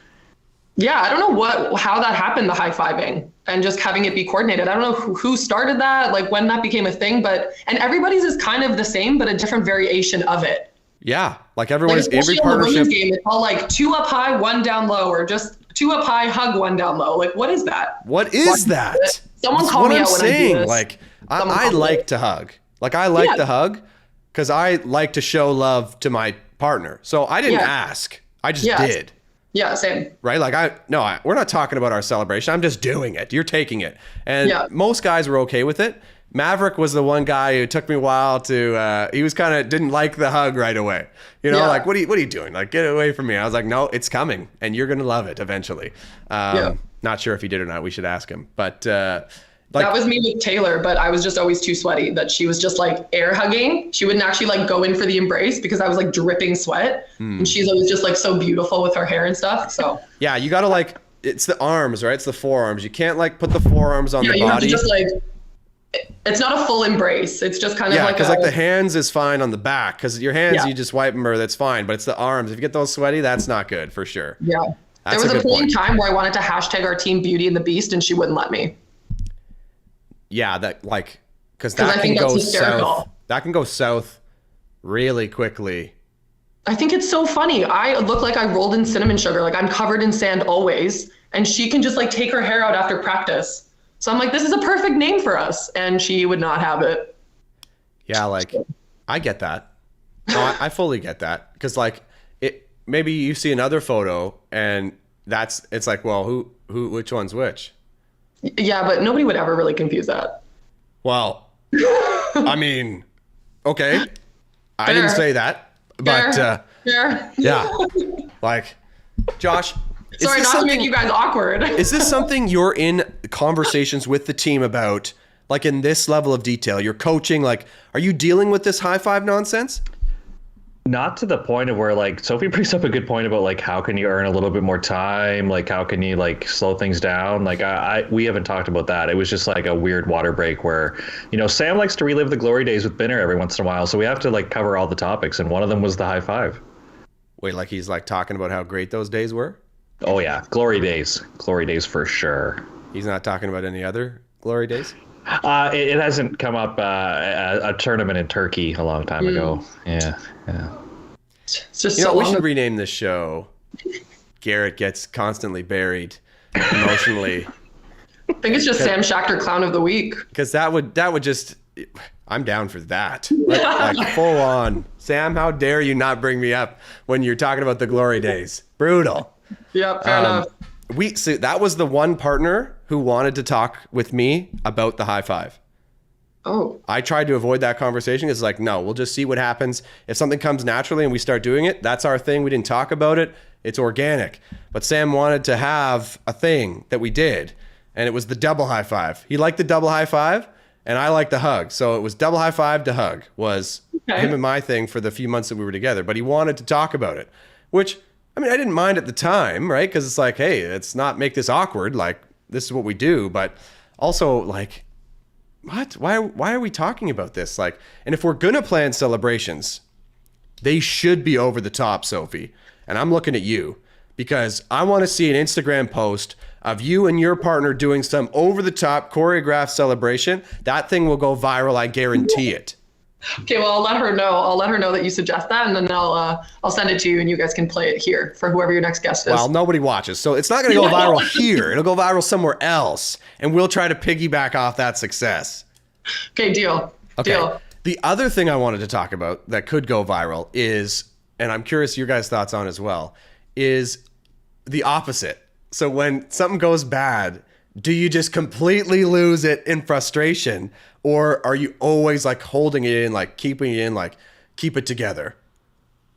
Yeah, I don't know how that happened, the high-fiving and just having it be coordinated. I don't know who started that, like when that became a thing, and everybody's is kind of the same, but a different variation of it. Yeah, like everyone is every partnership. In the women's game, it's all like 2 up high, 1 down low, or just 2 up high, hug, 1 down low. Like, what is that? What is that? Someone call me out when I do this. Like, I like to hug. Like, I like to hug because I like to show love to my partner. So I didn't ask. I just did. Yeah, same. Right? Like we're not talking about our celebration. I'm just doing it. You're taking it. And most guys were okay with it. Maverick was the one guy who took me a while to, he was kind of, didn't like the hug right away. You know, like, what are you doing? Like, get away from me. I was like, no, it's coming and you're going to love it eventually. Not sure if he did or not. We should ask him. But, like, that was me with Taylor, but I was just always too sweaty that she was just like air hugging. She wouldn't actually like go in for the embrace because I was like dripping sweat. And she's always just like so beautiful with her hair and stuff. So yeah, you got to like, it's the arms, right? It's the forearms. You can't like put the forearms on the body. You have to just like, it's not a full embrace. It's just kind of like because like the hands is fine on the back because your hands, you just wipe them or that's fine. But it's the arms. If you get those sweaty, that's not good for sure. Yeah. There was a point in time where I wanted to hashtag our team Beauty and the Beast and she wouldn't let me. Yeah, that like because that can go south. That can go south really quickly. I think it's so funny. I look like I rolled in cinnamon sugar. Like I'm covered in sand always, and she can just like take her hair out after practice. So I'm like, this is a perfect name for us, and she would not have it. Yeah, like I get that. No, I fully get that because like it. Maybe you see another photo and it's like, well, which one's which? Yeah, but nobody would ever really confuse that. Well, I mean, okay. I didn't say that, but yeah. Like, Josh, sorry, not to make you guys awkward. Is this something you're in conversations with the team about, like in this level of detail? You're coaching, like, are you dealing with this high five nonsense? Not to the point of where like Sophie brings up a good point about like how can you earn a little bit more time, like how can you like slow things down. Like we haven't talked about that. It was just like a weird water break where, you know, Sam likes to relive the glory days with Binner every once in a while, so we have to like cover all the topics, and one of them was the high five. Wait, like he's like talking about how great those days were? Oh yeah, glory days for sure. He's not talking about any other glory days? It hasn't come up a tournament in Turkey a long time ago. Yeah. It's just we should rename this show. Garrett gets constantly buried emotionally. I think it's just Sam Schachter Clown of the Week. Because that would just, I'm down for that. Like full on. Sam, how dare you not bring me up when you're talking about the glory days? Brutal. Yeah, fair enough. So that was the one partner who wanted to talk with me about the high five. Oh. I tried to avoid that conversation. It's like, no, we'll just see what happens. If something comes naturally and we start doing it, that's our thing. We didn't talk about it. It's organic. But Sam wanted to have a thing that we did, and it was the double high five. He liked the double high five, and I liked the hug. So it was double high five to hug was him and my thing for the few months that we were together. But he wanted to talk about it, which I mean, I didn't mind at the time, right? Because it's like, hey, let's not make this awkward. Like, this is what we do. But also, like, what? Why are we talking about this? Like, and if we're going to plan celebrations, they should be over the top, Sophie. And I'm looking at you because I want to see an Instagram post of you and your partner doing some over the top choreographed celebration. That thing will go viral. I guarantee it. Okay, well, I'll let her know. I'll let her know that you suggest that, and then I'll send it to you, and you guys can play it here for whoever your next guest is. Well, nobody watches, so it's not going to go viral here. It'll go viral somewhere else, and we'll try to piggyback off that success. Okay, deal. Okay. Deal. The other thing I wanted to talk about that could go viral is, and I'm curious your guys' thoughts on as well, is the opposite. So when something goes bad, do you just completely lose it in frustration, or are you always like holding it in, like keeping it in, like keep it together?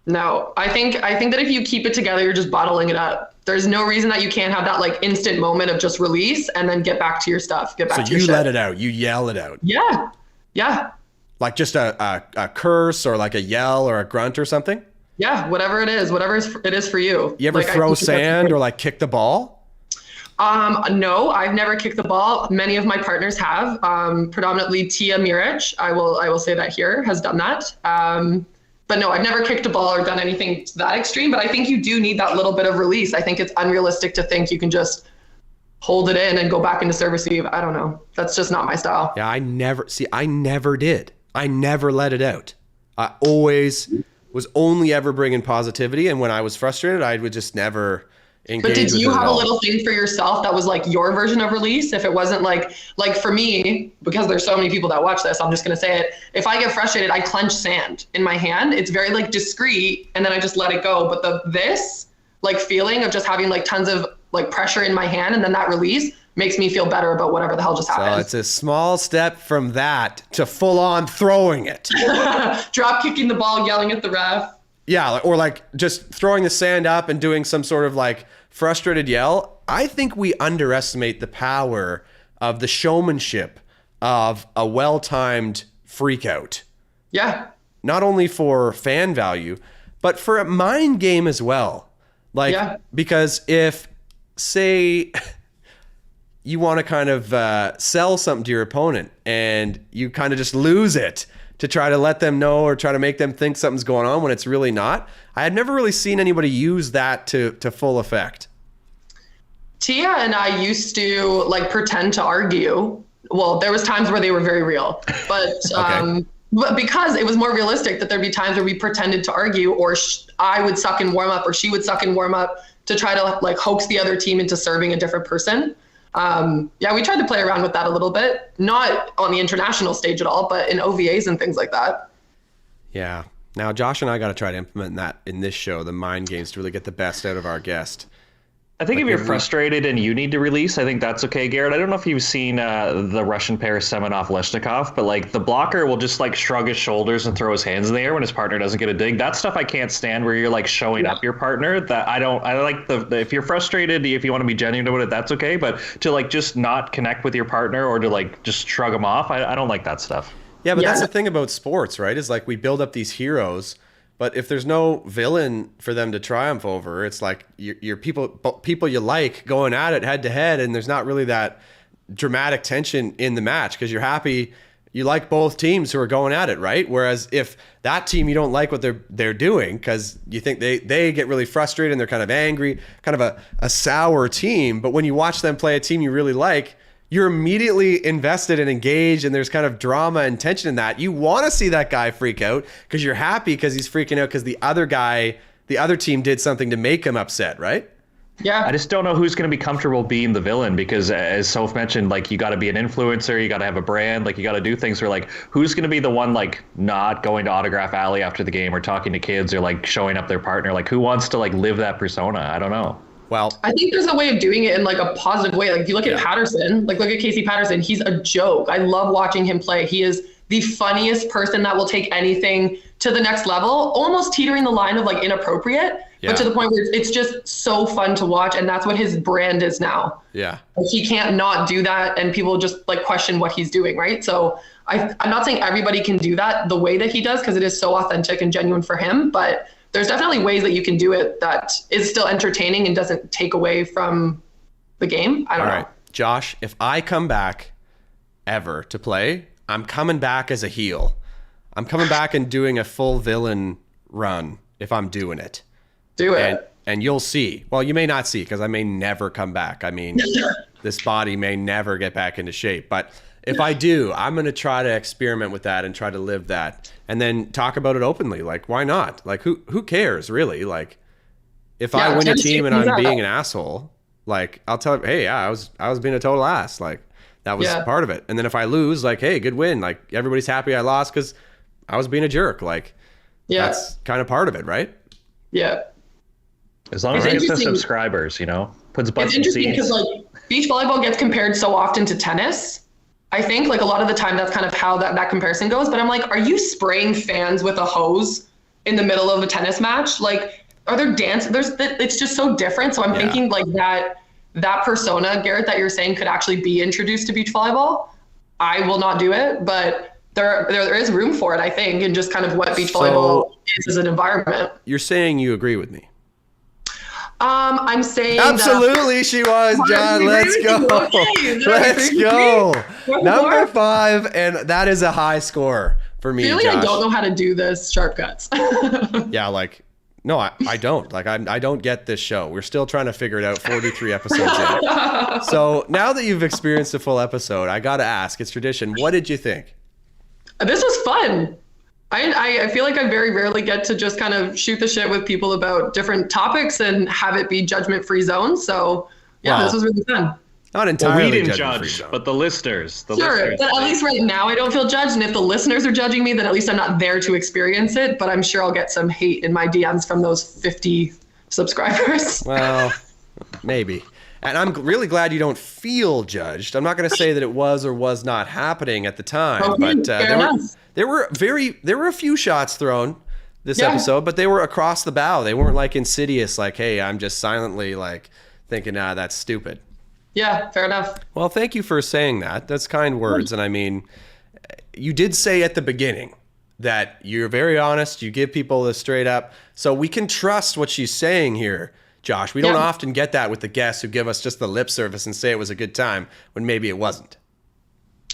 No, I think that if you keep it together, you're just bottling it up. There's no reason that you can't have that like instant moment of just release and then get back to your stuff. Get back to your shit. So you let it out. You yell it out. Yeah. Yeah. Like just a curse or like a yell or a grunt or something? Yeah, whatever it is for you. You ever like, throw sand or like kick the ball? No, I've never kicked the ball. Many of my partners have. Predominantly Tia Miric, I will say that here, has done that. But no, I've never kicked a ball or done anything to that extreme. But I think you do need that little bit of release. I think it's unrealistic to think you can just hold it in and go back into serve receive. I don't know. That's just not my style. Yeah, I never did. I never let it out. I always was only ever bringing positivity. And when I was frustrated, I would just never engage. But did you with it have at a all. little thing for yourself that was like your version of release? If it wasn't like for me, because there's so many people that watch this, I'm just going to say it. If I get frustrated, I clench sand in my hand. It's very like discreet, and then I just let it go. But this like feeling of just having like tons of like pressure in my hand and then that release makes me feel better about whatever the hell just happened. So it's a small step from that to full on throwing it. Drop kicking the ball, yelling at the ref. Yeah, or like just throwing the sand up and doing some sort of like frustrated yell. I think we underestimate the power of the showmanship of a well-timed freak out. Yeah. Not only for fan value, but for a mind game as well. Like, Yeah. because if, say, you want to kind of sell something to your opponent and you kind of just lose it to try to let them know or try to make them think something's going on when it's really not. I had never really seen anybody use that to full effect. Tia and I used to like pretend to argue. Well, there was times where they were very real, but Okay. but because it was more realistic that there'd be times where we pretended to argue, or I would suck in warm up, or she would suck in warm up to try to like hoax the other team into serving a different person. Yeah, we tried to play around with that a little bit, not on the international stage at all, but in OVAs and things like that. Yeah. Now, Josh and I got to try to implement that in this show, the mind games, to really get the best out of our guest. I think Like if you're every- frustrated and you need to release, I think that's okay, Garrett. I don't know if you've seen the Russian pair Semenov-Leshnikov, but like the blocker will just like shrug his shoulders and throw his hands in the air when his partner doesn't get a dig. That stuff I can't stand, where you're like showing up your partner. That I like the if you're frustrated, if you want to be genuine about it, that's okay. But to like just not connect with your partner or to like just shrug them off, I don't like that stuff. Yeah, but Yeah. that's the thing about sports, right? Is like we build up these heroes, but if there's no villain for them to triumph over, it's like your people you like going at it head to head, and there's not really that dramatic tension in the match because you're happy. You like both teams who are going at it, right? Whereas if that team you don't like what they're doing because you think they get really frustrated and they're kind of angry, kind of a sour team, but when you watch them play a team you really like, you're immediately invested and engaged, and there's kind of drama and tension in that. You want to see that guy freak out because you're happy because he's freaking out because the other team did something to make him upset, right? Yeah. I just don't know who's going to be comfortable being the villain because, as Soph mentioned, like you got to be an influencer, you got to have a brand, like you got to do things where like who's going to be the one like not going to Autograph Alley after the game or talking to kids or like showing up their partner. Like who wants to like live that persona? I don't know. Well, I think there's a way of doing it in like a positive way. Like if you look at Patterson, like look at Casey Patterson, he's a joke. I love watching him play. He is the funniest person that will take anything to the next level, almost teetering the line of like inappropriate, but to the point where it's just so fun to watch. And that's what his brand is now. yeah. Like, he can't not do that, and people just like question what he's doing, right? So I'm not saying everybody can do that the way that he does, because it is so authentic and genuine for him, but there's definitely ways that you can do it that is still entertaining and doesn't take away from the game. I don't know. Josh, if I come back ever to play, I'm coming back as a heel. I'm coming back and doing a full villain run if I'm doing it. Do it. And you'll see. Well, you may not see because I may never come back. I mean, this body may never get back into shape. But if I do, I'm going to try to experiment with that and try to live that and then talk about it openly. Like, why not? Like, who cares, really? Like, if I win a team and I'm being an asshole, like, I'll tell, hey, yeah, I was being a total ass. Like, that was part of it. And then if I lose, like, hey, good win. Like, everybody's happy I lost because I was being a jerk. Like, that's kind of part of it, right? Yeah. As long as I get the subscribers, you know, puts butts in seats. It's interesting because like beach volleyball gets compared so often to tennis. I think like a lot of the time that's kind of how that comparison goes. But I'm like, are you spraying fans with a hose in the middle of a tennis match? Like, are there it's just so different. So I'm thinking like that persona, Garrett, that you're saying could actually be introduced to beach volleyball. I will not do it, but there is room for it, I think, and just kind of what beach volleyball is as an environment. You're saying you agree with me? I'm saying absolutely she was, John. Let's go. Okay, let's go. Number 5, and that is a high score for me. Really, Josh. I don't know how to do this sharp cuts. Yeah, like no, I don't. Like I don't get this show. We're still trying to figure it out 43 episodes in. So now that you've experienced a full episode, I gotta ask, it's tradition. What did you think? This was fun. I feel like I very rarely get to just kind of shoot the shit with people about different topics and have it be judgment-free zone. So this was really fun. Not entirely. Well, we didn't judge, but the listeners. Sure, but at least right now I don't feel judged. And if the listeners are judging me, then at least I'm not there to experience it. But I'm sure I'll get some hate in my DMs from those 50 subscribers. Well, maybe. And I'm really glad you don't feel judged. I'm not going to say that it was or was not happening at the time, but there were a few shots thrown this episode, but they were across the bow. They weren't like insidious, like, hey, I'm just silently like thinking, that's stupid. Yeah, fair enough. Well, thank you for saying that. That's kind words. And I mean, you did say at the beginning that you're very honest. You give people the straight up. So we can trust what she's saying here, Josh. We don't often get that with the guests who give us just the lip service and say it was a good time when maybe it wasn't.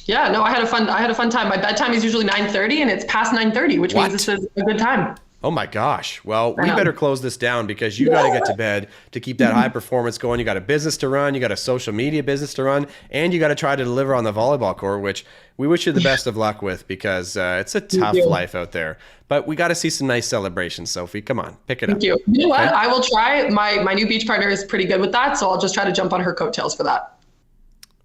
Yeah, no, I had a fun time. My bedtime is usually 9:30 and it's past 9:30, which means this is a good time. Oh my gosh. Well, we better close this down because you got to get to bed to keep that high performance going. You got a business to run, you got a social media business to run, and you got to try to deliver on the volleyball court, which we wish you the best of luck with because it's a tough life out there. But we got to see some nice celebrations, Sophie. Come on, pick it up. Thank you. You know what? I will try. My new beach partner is pretty good with that, so I'll just try to jump on her coattails for that.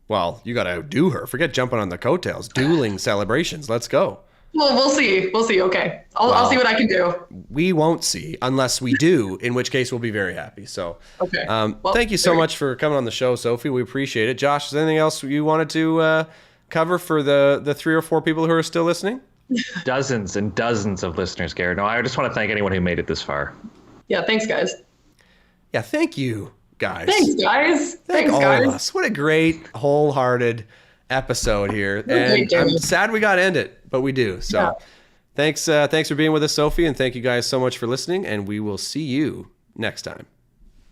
Well, you got to outdo her. Forget jumping on the coattails. Dueling celebrations. Let's go. Well, we'll see. Okay. I'll see what I can do. We won't see unless we do, in which case we'll be very happy. So, okay. Thank you so much for coming on the show, Sophie. We appreciate it. Josh, is there anything else you wanted to cover for the 3 or 4 people who are still listening? Dozens and dozens of listeners, Garrett. No, I just want to thank anyone who made it this far. Yeah, thanks, guys. Yeah, thank you, guys. Thanks, guys. Thank all of us. What a great, wholehearted episode here. And I'm sad we got to end it, but we do. So thanks for being with us, Sophie, and thank you guys so much for listening, and we will see you next time.